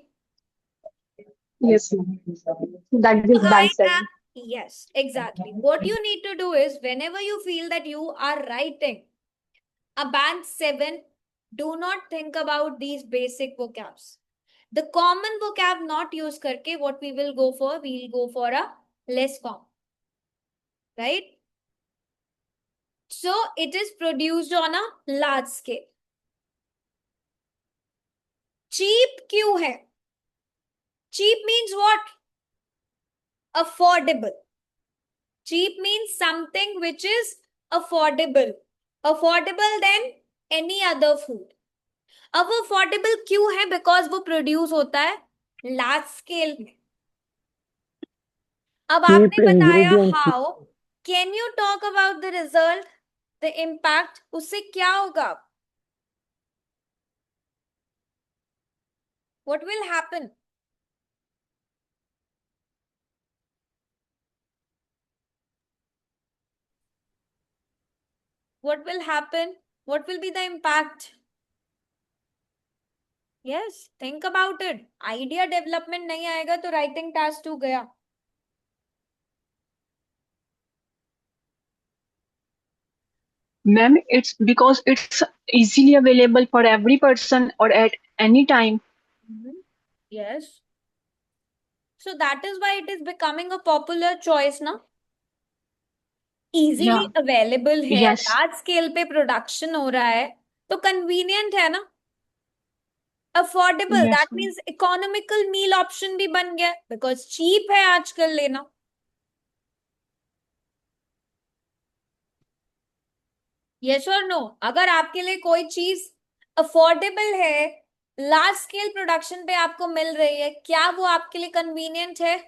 Yes, ma'am. That is band 7. Yes, exactly. What you need to do is whenever you feel that you are writing a band 7, do not think about these basic vocabs. The common vocab not use karke, what we will go for, we will go for a less common. Right? So it is produced on a large scale. Cheap क्यों है? Cheap means what? Affordable. Cheap means something which is affordable. Affordable than any other food. अब वो affordable क्यों है? Because वो produce होता है large scale में. अब आपने बताया how. Can you talk about the result, the impact? उससे क्या होगा? What will happen? What will happen? What will be the impact? Yes, think about it. Idea development नहीं आएगा तो writing task 2 गया. Ma'am, it's because it's easily available for every person or at any time. Yes. So that is why it is becoming a popular choice ना. Easily Yeah. available है, Yes. large scale पे production हो रहा है, तो convenient है ना. Affordable, Yes, that ma'am. means economical meal option भी बन गया because cheap है आजकल लेना. Yes or no? अगर आपके लिए कोई चीज अफोर्डेबल है, लार्ज स्केल प्रोडक्शन पे आपको मिल रही है, क्या वो आपके लिए कन्वीनियंट है?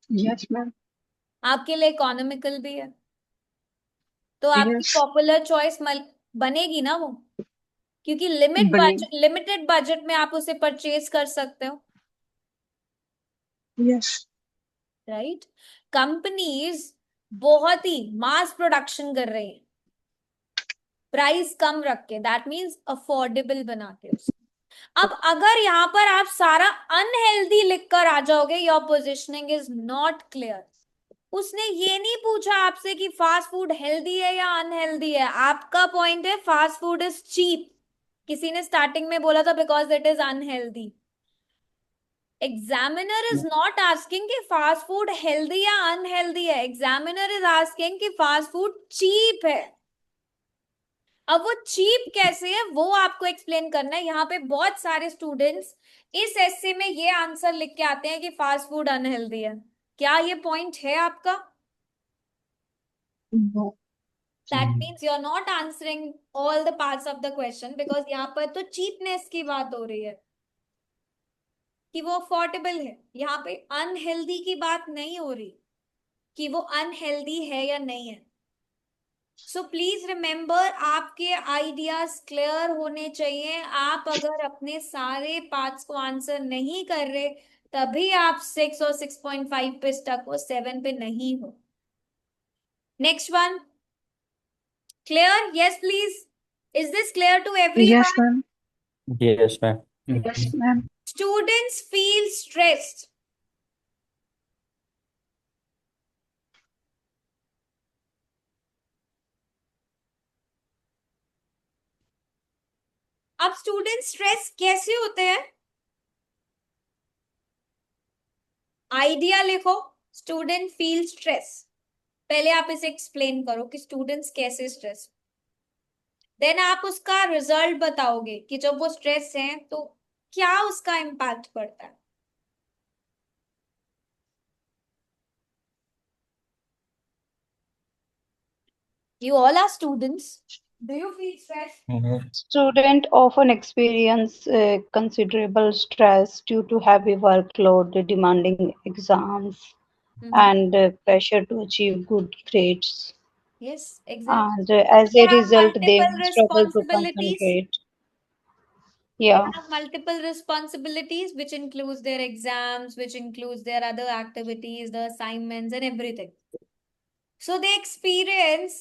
Yes, ma'am. आपके लिए इकोनॉमिकल भी है, तो आपकी Yes. पॉपुलर चॉइस बनेगी ना वो, क्योंकि बनेगी. लिमिटेड बजट में आप उसे परचेज कर सकते हो. Yes. राइट. कंपनीज बहुत ही मास प्रोडक्शन कर रही है, प्राइस कम रख के, दैट मीन्स अफोर्डेबल बना के उसे. अब अगर यहाँ पर आप सारा अनहेल्दी लिख कर आ जाओगे, your positioning is not clear. उसने ये नहीं पूछा आपसे कि फास्ट फूड हेल्दी है या अनहेल्दी है. आपका पॉइंट है फास्ट फूड इज चीप. किसी ने स्टार्टिंग में बोला था because it is unhealthy. Examiner is not asking कि फास्ट फूड हेल्दी या अनहेल्दी है. एग्जामिनर इज आस्किंग कि फास्ट फूड चीप है. अब वो चीप कैसे है वो आपको एक्सप्लेन करना है. यहाँ पे बहुत सारे स्टूडेंट्स इस एस्से में ये आंसर लिख के आते हैं कि फास्ट फूड अनहेल्दी है. क्या ये पॉइंट है आपका? No. That means you are not answering all the parts of the question, because यहाँ पर तो चीपनेस की बात हो रही है कि वो अफोर्डेबल है. यहाँ पे अनहेल्दी की बात नहीं हो रही कि वो अनहेल्दी है या नहीं है. सो प्लीज रिमेंबर, आपके आइडियाज क्लियर होने चाहिए. आप अगर अपने सारे पार्ट्स को आंसर नहीं कर रहे, तभी आप 6 और 6.5 पे स्टक हो, 7 पे नहीं हो. Next one. Clear? Yes please. Is this clear to Yes, everyone? ma'am. Yes, ma'am. Yes, ma'am. Students feel stressed. अब स्टूडेंट स्ट्रेस कैसे होते हैं? आइडिया लिखो, स्टूडेंट फील स्ट्रेस. पहले आप इसे एक्सप्लेन करो कि स्टूडेंट्स कैसे स्ट्रेस. देन आप उसका रिजल्ट बताओगे कि जब वो स्ट्रेस है तो क्या उसका इम्पैक्ट पड़ता है. You all are students. Do you feel stress? Students often experience considerable stress due to heavy workload, demanding exams, and pressure to achieve good grades. Yes, exactly. And as a They have result, they multiple struggle to responsibilities. concentrate. They Yeah, have multiple responsibilities, which includes their exams, which includes their other activities, the assignments, and everything. So they experience.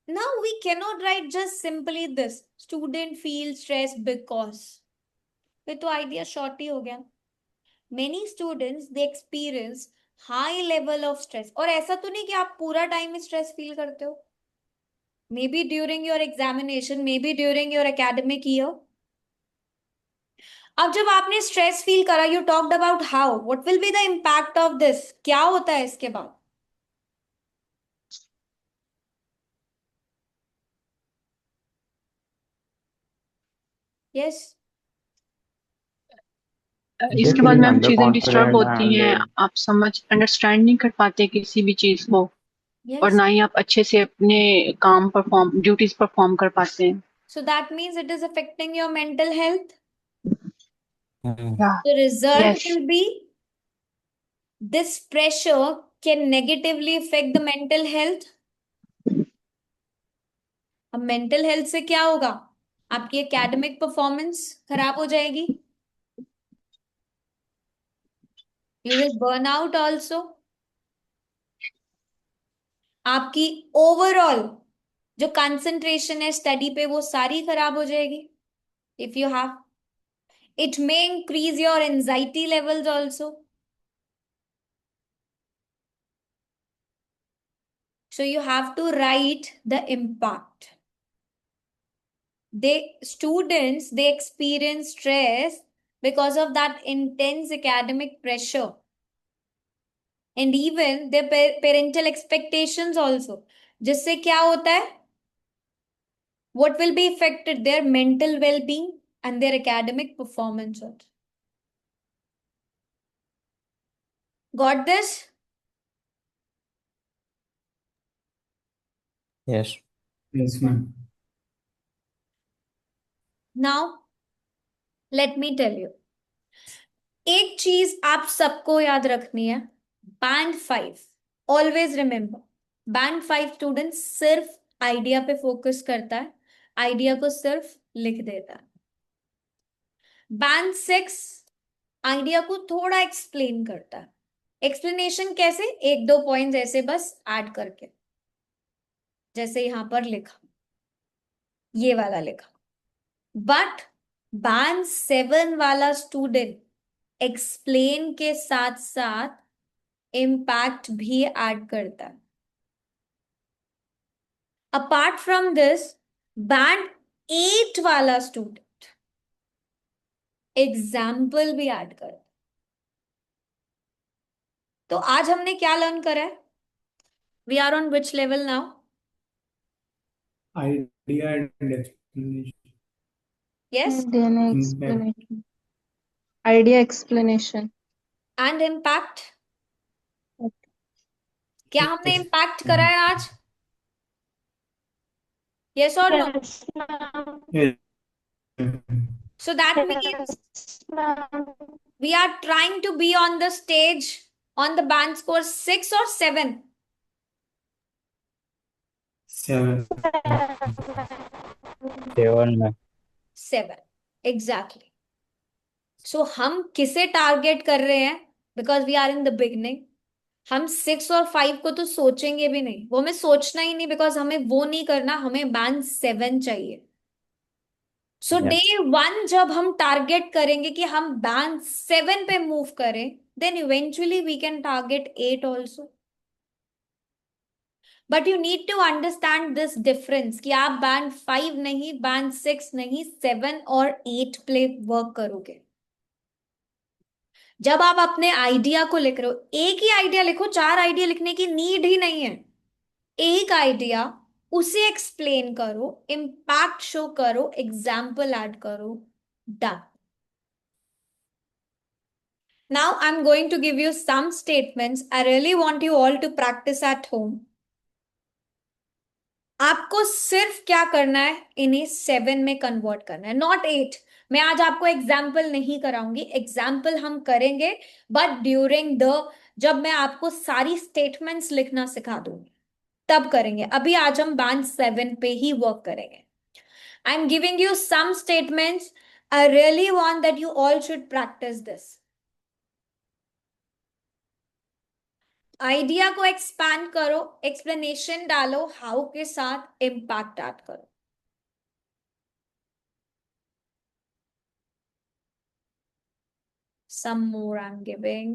Now we cannot write just simply this. Student feels stress because. फिर तो idea short ही हो गया. Many students they experience high level of stress. और ऐसा तो नहीं कि आप पूरा टाइम में stress feel करते हो. Maybe during your examination, maybe during your academic year. अब जब आपने स्ट्रेस फील करा, you talked about how, what will be the impact of this. क्या होता है इसके बाद? यस. इसके They're बाद feeling मैम चीजें डिस्टर्ब underconfident होती हैं, and आप समझ अंडरस्टैंड नहीं कर पाते किसी भी चीज को, और यस. ना ही आप अच्छे से अपने काम परफॉर्म ड्यूटीज परफॉर्म कर पाते हैं. So that means it is affecting your mental health. Yeah. The result Yes. will be this pressure can negatively affect the mental health. अब मेंटल हेल्थ से क्या होगा? आपकी एकेडमिक परफॉर्मेंस खराब हो जाएगी. You will burn out also. आपकी overall जो कंसंट्रेशन है स्टडी पे वो सारी खराब हो जाएगी. If you have, it may increase your anxiety levels also. So you have to write the impact. Students experience stress because of that intense academic pressure and even their parental expectations also. जिससे क्या होता है? What will be affected? Their mental well-being and their academic performance also. Got this? Yes. Yes, ma'am. Now, let me tell you. एक चीज आप सबको याद रखनी है. Band 5, always remember, band 5 student सिर्फ आइडिया पे फोकस करता है, आइडिया को सिर्फ लिख देता है. बैंड 6 आइडिया को थोड़ा एक्सप्लेन करता है. एक्सप्लेनेशन कैसे? 1-2 पॉइंट्स ऐसे बस ऐड करके, जैसे यहां पर लिखा, ये वाला लिखा. बट बैंड 7 वाला स्टूडेंट एक्सप्लेन के साथ साथ इम्पैक्ट भी ऐड करता है. अपार्ट फ्रॉम दिस, बैंड 8 वाला स्टूडेंट एग्जाम्पल भी ऐड करता है. तो आज हमने क्या लर्न करा है? We are on which level now? Idea and explanation. Yes. Idea explanation. And impact. क्या हमने इम्पैक्ट करा है आज? यस और no? Yes. So that means we are trying to be on the stage on the band score 6 or 7? 7. 7. Exactly. So हम किसे target कर रहे हैं? Because we are in the beginning. हम 6 और 5 को तो सोचेंगे भी नहीं, वो हमें सोचना ही नहीं, बिकॉज हमें वो नहीं करना, हमें बैंड 7 चाहिए. सो डे 1 जब हम टारगेट करेंगे कि हम बैंड 7 पे मूव करें, then eventually we can target 8 also. But you need to understand this difference कि आप बैंड 5 नहीं, बैंड 6 नहीं, 7 और 8 पे वर्क करोगे. जब आप अपने आइडिया को लिख रहे हो, एक ही आइडिया लिखो, 4 आइडिया लिखने की नीड ही नहीं है. एक आइडिया, उसे एक्सप्लेन करो, इम्पैक्ट शो करो, एग्जाम्पल ऐड करो, done. Now I'm going to give you some statements. I really want you all to practice at home. आपको सिर्फ क्या करना है? इन्हें 7 में कन्वर्ट करना है, नॉट 8. मैं आज आपको एग्जाम्पल नहीं कराऊंगी, एग्जाम्पल हम करेंगे बट ड्यूरिंग द, जब मैं आपको सारी स्टेटमेंट्स लिखना सिखा दूंगी तब करेंगे. अभी आज हम बैंड 7 पे ही वर्क करेंगे. I am giving you some statements. I really want that you all should practise this. Idea को एक्सपैंड करो, एक्सप्लेनेशन डालो, हाउ के साथ इम्पैक्ट ऐड करो. Some more I'm giving.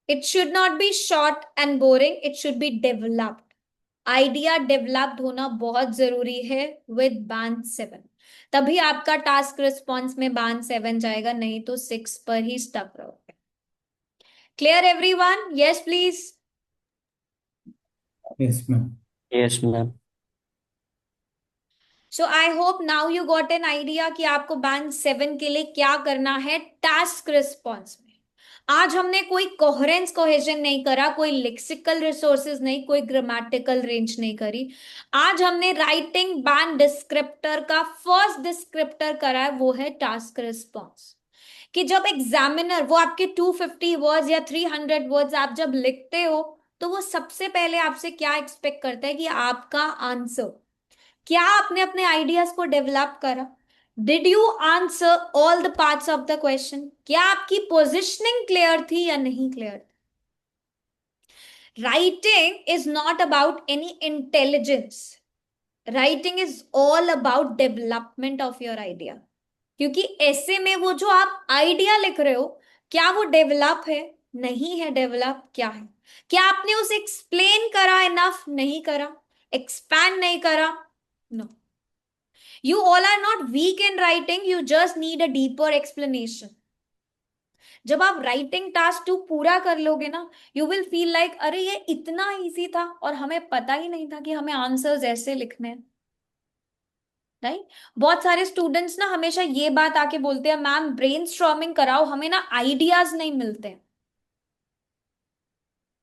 It should not be short and boring. It should be developed. Idea developed होना बहुत जरूरी है विद बैंड 7. तभी आपका टास्क रिस्पॉन्स में बैंड 7 जाएगा, नहीं तो 6 पर ही स्टक रहोगे. Clear everyone? Yes please. Yes, ma'am. Yes, ma'am. So I hope now you got an idea कि आपको बैंड 7 के लिए क्या करना है टास्क रिस्पॉन्स में. आज हमने कोई कोहेरेंस कोहेजन नहीं करा, कोई लेक्सिकल रिसोर्सेज नहीं, कोई ग्रामेटिकल रेंज नहीं करी. आज हमने राइटिंग बैंड डिस्क्रिप्टर का फर्स्ट डिस्क्रिप्टर करा है, वो है टास्क रिस्पॉन्स. कि जब एग्जामिनर वो आपके 250 वर्ड्स या 300 वर्ड्स आप जब लिखते हो, तो वो सबसे पहले आपसे क्या एक्सपेक्ट करता है कि आपका आंसर क्या आपने अपने आइडियाज को डेवलप करा? Did you answer all the parts of the question? क्या आपकी पोजिशनिंग क्लियर थी या नहीं clear? Writing is not about any intelligence, writing is all about development of your idea. क्योंकि ऐसे में वो जो आप आइडिया लिख रहे हो, क्या वो डेवलप है, नहीं है डेवलप, क्या है? क्या आपने उसे एक्सप्लेन करा इनफ, नहीं करा, एक्सपैंड नहीं करा? No, you all are not weak in writing, you just need a deeper explanation. जब आप राइटिंग टास्क 2 पूरा कर लोगे ना, यू विल फील लाइक अरे ये इतना इजी था और हमें पता ही नहीं था कि हमें आंसर्स ऐसे लिखने हैं, राइट? बहुत सारे स्टूडेंट्स ना हमेशा ये बात आके बोलते हैं, मैम ब्रेनस्टॉर्मिंग कराओ, हमें ना आइडियाज नहीं मिलते हैं।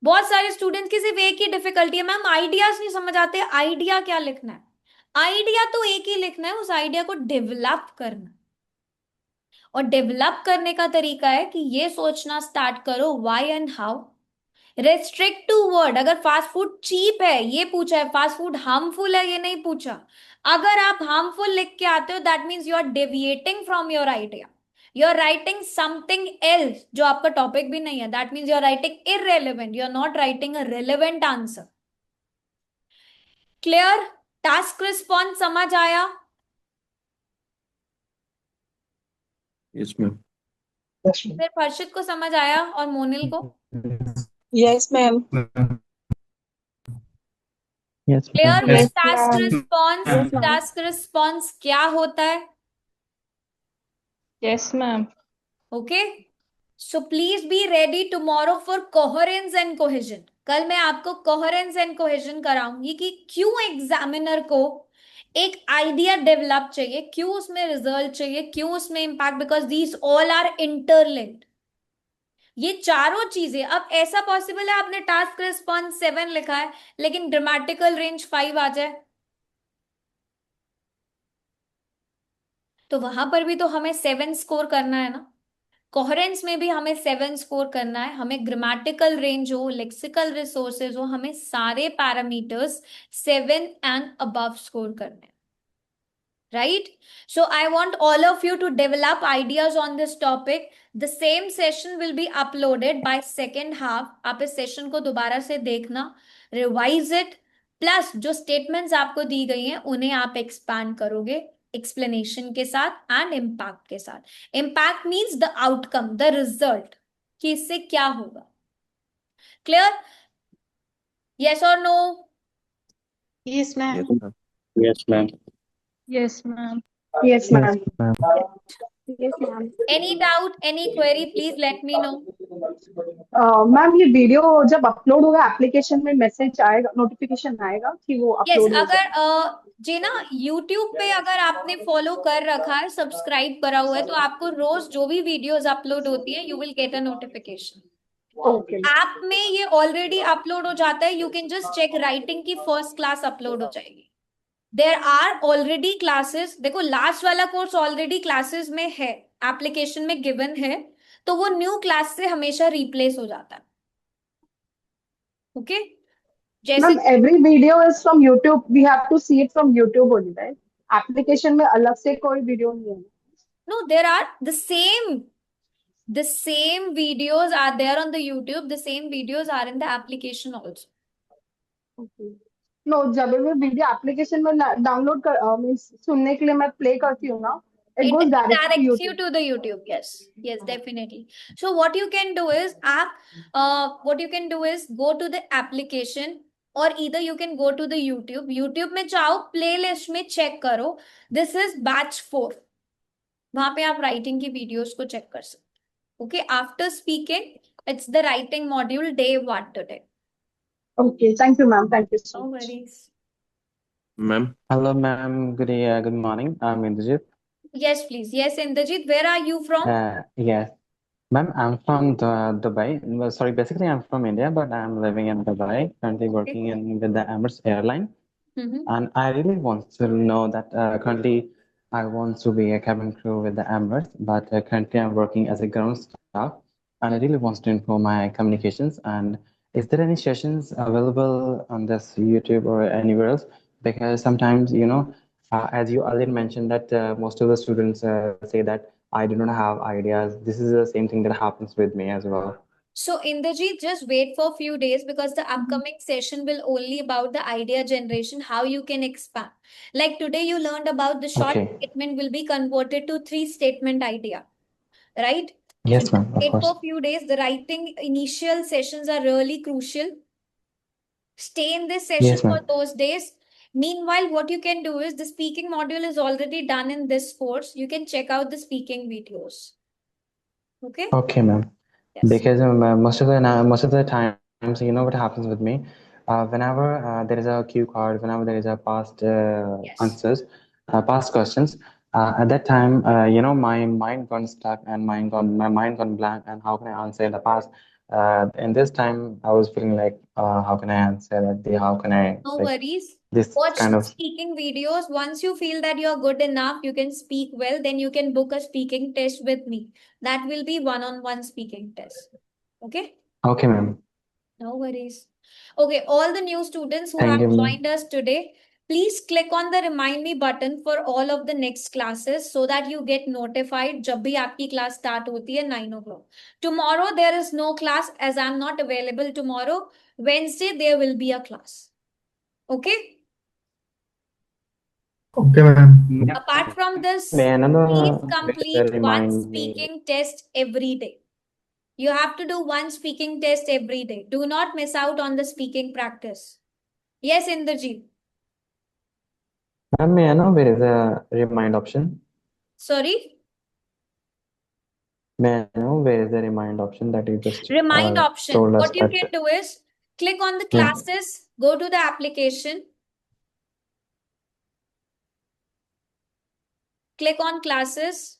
बहुत सारे स्टूडेंट्स की सिर्फ एक ही डिफिकल्टी है, मैम आइडियाज नहीं समझ आते, आइडिया क्या लिखना है? आइडिया तो एक ही लिखना है, उस आइडिया को डेवलप करना। और डेवलप करने का तरीका है कि ये सोचना स्टार्ट करो why and how. Restrict to word, अगर फास्ट फूड चीप है ये पूछा है, फास्ट फूड हार्मफुल है ये नहीं पूछा। अगर आप हार्मफुल लिख के आते हो, that means you are deviating from your idea, you are writing something else जो आपका टॉपिक भी नहीं है, that means you are writing irrelevant, you are not writing a relevant answer. Clear? Task response समझ आया? Yes, ma'am. सिर्फ हर्षित को समझ आया और मोनिल को? Yes, ma'am. Yes, clear ma'am. With Yes, task ma'am. Response? Yes, ma'am. Task response क्या होता है? Yes, ma'am. Okay, so please be ready tomorrow for coherence and cohesion. कल मैं आपको कोहेरेंस एंड कोहेजन कराऊंगी कि क्यों एग्जामिनर को एक आइडिया डेवलप चाहिए, क्यों उसमें रिजल्ट चाहिए, क्यों उसमें impact, because these all are interlinked. ये चारों चीजें, अब ऐसा पॉसिबल है आपने टास्क रिस्पॉन्स 7 लिखा है लेकिन ग्रामेटिकल रेंज 5 आ जाए, तो वहां पर भी तो हमें 7 स्कोर करना है ना। कोहेरेंस में भी हमें 7 स्कोर करना है, हमें ग्रामेटिकल रेंज हो, लेक्सिकल रिसोर्सेज हो, हमें सारे पैरामीटर्स 7 एंड अबव स्कोर करने हैं, right? So I want all of you to develop ideas on this topic. The same session will be uploaded by second half. आप इस सेशन को दोबारा से देखना, रिवाइज इट, प्लस जो स्टेटमेंट्स आपको दी गई हैं उन्हें आप एक्सपैंड करोगे एक्सप्लेनेशन के साथ एंड इम्पैक्ट के साथ। Impact means the outcome, the result, कि इससे क्या होगा। क्लियर? यस और no? Yes, ma'am. Yes, ma'am. Yes, ma'am. Yes, ma'am. Yes, ma'am. Yes, ma'am. Any doubt, any query, please let me know. Ma'am ये video जब upload होगा application में message आएगा, नोटिफिकेशन आएगा कि वो यस, अपलोड हो अगर गया? जी ना YouTube पे अगर आपने फॉलो कर रखा है, सब्सक्राइब करा हुआ है, तो आपको रोज जो भी वीडियोस अपलोड होती है you will get a notification. Okay app में ये ऑलरेडी अपलोड हो जाता है, you can just check, writing की फर्स्ट क्लास अपलोड हो जाएगी। देयर आर ऑलरेडी क्लासेस, देखो लास्ट वाला कोर्स ऑलरेडी क्लासेस में है, एप्लीकेशन में गिवन है, तो वो न्यू क्लास से हमेशा रिप्लेस हो जाता है। ओके, जैसे ma'am every video is from YouTube, we have to see it from YouTube only, right? Application में अलग से कोई वीडियो नहीं है? no, there are the same videos are there on the YouTube, the same videos are in the application also. No, जब मैं video application में download कर मींस सुनने के लिए मैं प्ले करती हूँ ना, it It goes direct to directs you YouTube. to the YouTube. Yes, yes, definitely. So what you can do is go to the application, or either you can go to the YouTube में जाओ, playlist में check करो, this is batch 4, वहां पे आप writing की videos को check कर सकते हो। Okay, after speaking, it's the writing module day 1 today. Okay, thank you, ma'am. Thank you so No much. worries. Ma'am. Hello, ma'am. Good morning. I'm Indrajit. Yes, please. Yes, Indrajit, where are you from? Yes, ma'am. I'm from Dubai. Well, sorry, basically I'm from India, but I'm living in Dubai, currently working with the Emirates airline. And I really want to know that currently I want to be a cabin crew with the Emirates, but currently I'm working as a ground staff, and I really want to improve my communications. And is there any sessions available on this YouTube or anywhere else because sometimes, as you earlier mentioned, that most of the students say that I do not have ideas. This is the same thing that happens with me as well. So Indrajit, just wait for a few days because the upcoming session will only about the idea generation, how you can expand. Like today you learned about the short Okay. statement will be converted to three statement idea, right? So Yes, just ma'am. Of wait course. for a few days. The writing initial sessions are really crucial. Stay in this session Yes, for ma'am. those days. Meanwhile, what you can do is the speaking module is already done in this course. You can check out the speaking videos. Okay? Okay, ma'am. Yes. Because most of the times, what happens with me, whenever there is a cue card, whenever there is a past Yes. answers, past questions, at that time, my mind gone stuck and my mind gone blank. And how can I answer in the past? In this time, I was feeling like, how can I answer that? How can I No like worries. this Watch kind the of? speaking videos. Once you feel that you're good enough, you can speak well, then you can book a speaking test with me. That will be one-on-one speaking test. Okay? Okay, ma'am. No worries. Okay, all the new students who Thank have you, ma'am. joined us today, please click on the remind me button for all of the next classes so that you get notified जब भी आपकी class start होती है 9 o'clock. Tomorrow there is no class as I'm not available tomorrow. Wednesday there will be a class. Okay? Okay, ma'am. Apart from this, May another please way complete one remind me. speaking test every day. You have to do one speaking test every day. Do not miss out on the speaking practice. Yes, Indrajit. Ma'am, may I know where is the remind option? Sorry? May I know where is the remind option that you just Remind option. told us What you that? can do is click on the Yeah. classes, go to the application, click on classes.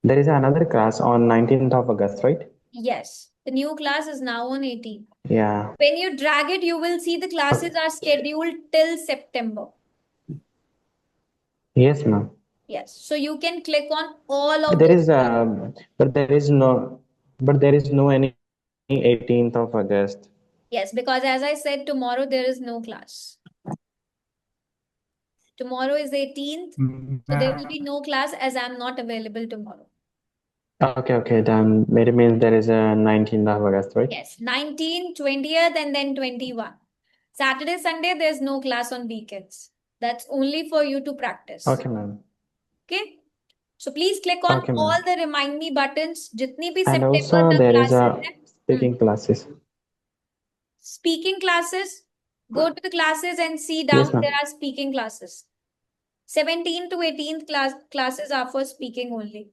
There is another class on 19th of August, right? Yes, the new class is now on 18. Yeah. When you drag it, you will see the classes are scheduled till September. Yes, ma'am. Yes, so you can click on all But of there those. is no any 18th of August. Yes, because as I said, tomorrow there is no class. Tomorrow is 18th, so there will be no class as I'm not available tomorrow. Okay, done. It means there is a 19th of August, right? Yes, 19, 20th, and then 21. Saturday, Sunday, there's no class on weekends. That's only for you to practice. Okay, ma'am. Okay? So please click on Okay, ma'am. all the remind me buttons. Jitni bhi And September also tak there is classes a hai. speaking classes. Speaking classes. Go to the classes and see Yes, down. ma'am. There are speaking classes. 17th to 18th classes are for speaking only.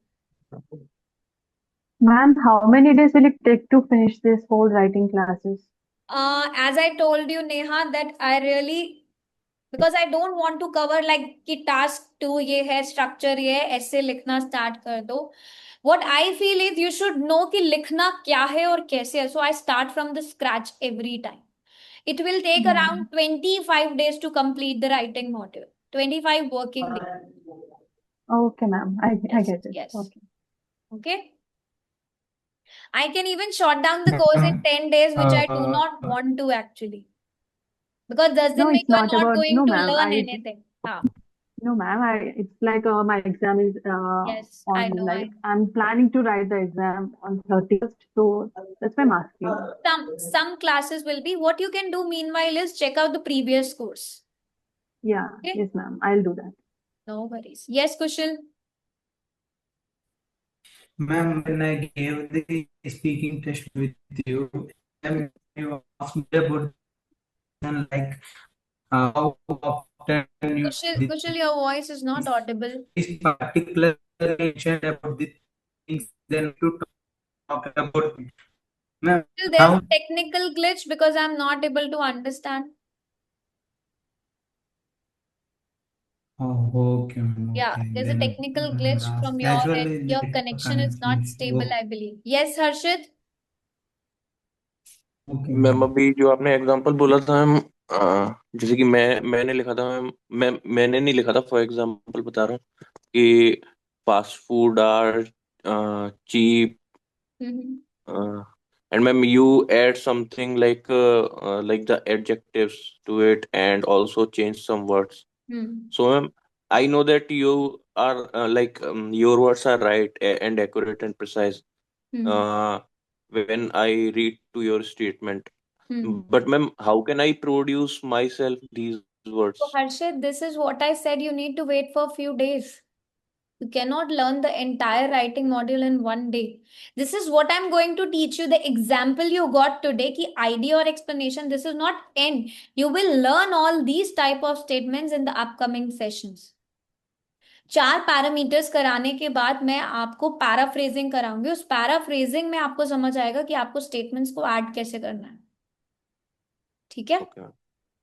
Ma'am, how many days will it take to finish this whole writing classes? As I told you, Neha, that I really, because I don't want to cover like कि task 2 ये है, structure ये है, ऐसे लिखना start कर दो. What I feel is you should know कि लिखना क्या है और कैसे है. So I start from the scratch every time. It will take around 25 days to complete the writing module. 25 working days. Okay, ma'am. I Yes, get it. yes. Okay. Okay. I can even short down the course in 10 days, which I do not want to actually. Because does No, it make it's you are not not about, going no, to ma'am. learn anything? No, ma'am. It's like my exam is Yes, I on, know. like, I'm planning to write the exam on 30th. So that's why I'm asking. Some classes will be. What you can do meanwhile is check out the previous course. Yeah, Okay. yes, ma'am. I'll do that. No worries. Yes, Kushal. Ma'am, when I gave the speaking test with you, ma'am, you asked me about like how often you Kushal, your voice is not audible. this particular mentioned about the things then to talk about it. Ma'am, Still, there's a technical glitch because I'm not able to understand. Oh, okay, ma'am. Yeah, Okay. there's a Then technical glitch from your casually end. Your network connection is not connection. stable, I believe. Yes, Harshit? Okay, ma'am ma'am. अभी जो आपने example बोला था ma'am, जैसे कि मैंने लिखा था मैम, मैंने नहीं लिखा था, फॉर एग्जांपल बता रहा हूँ कि fast food are cheap. Uh, and ma'am, you add something like the adjectives to it and also change some words. So, ma'am, I know that you are your words are right and accurate and precise. When I read to your statement, but ma'am, how can I produce myself these words? So Harshit, this is what I said. You need to wait for a few days. You cannot learn the entire writing module in one day. This is what I'm going to teach you. The example you got today, ki idea or explanation, this is not end. You will learn all these type of statements in the upcoming sessions. 4 parameters कराने के बाद मैं आपको paraphrasing कराऊंगी. उस paraphrasing में आपको समझ आएगा कि आपको स्टेटमेंट्स को ऐड कैसे करना है. ठीक है? Okay.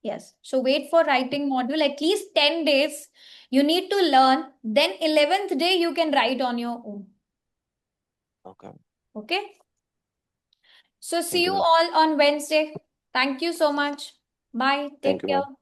Yes. So wait for writing module at least 10 days. You need to learn. Then 11th day you can write on your own. Okay. Okay. So see Thank you you, ma'am. all on Wednesday. Thank you so much. Bye. Take Thank you, care. ma'am.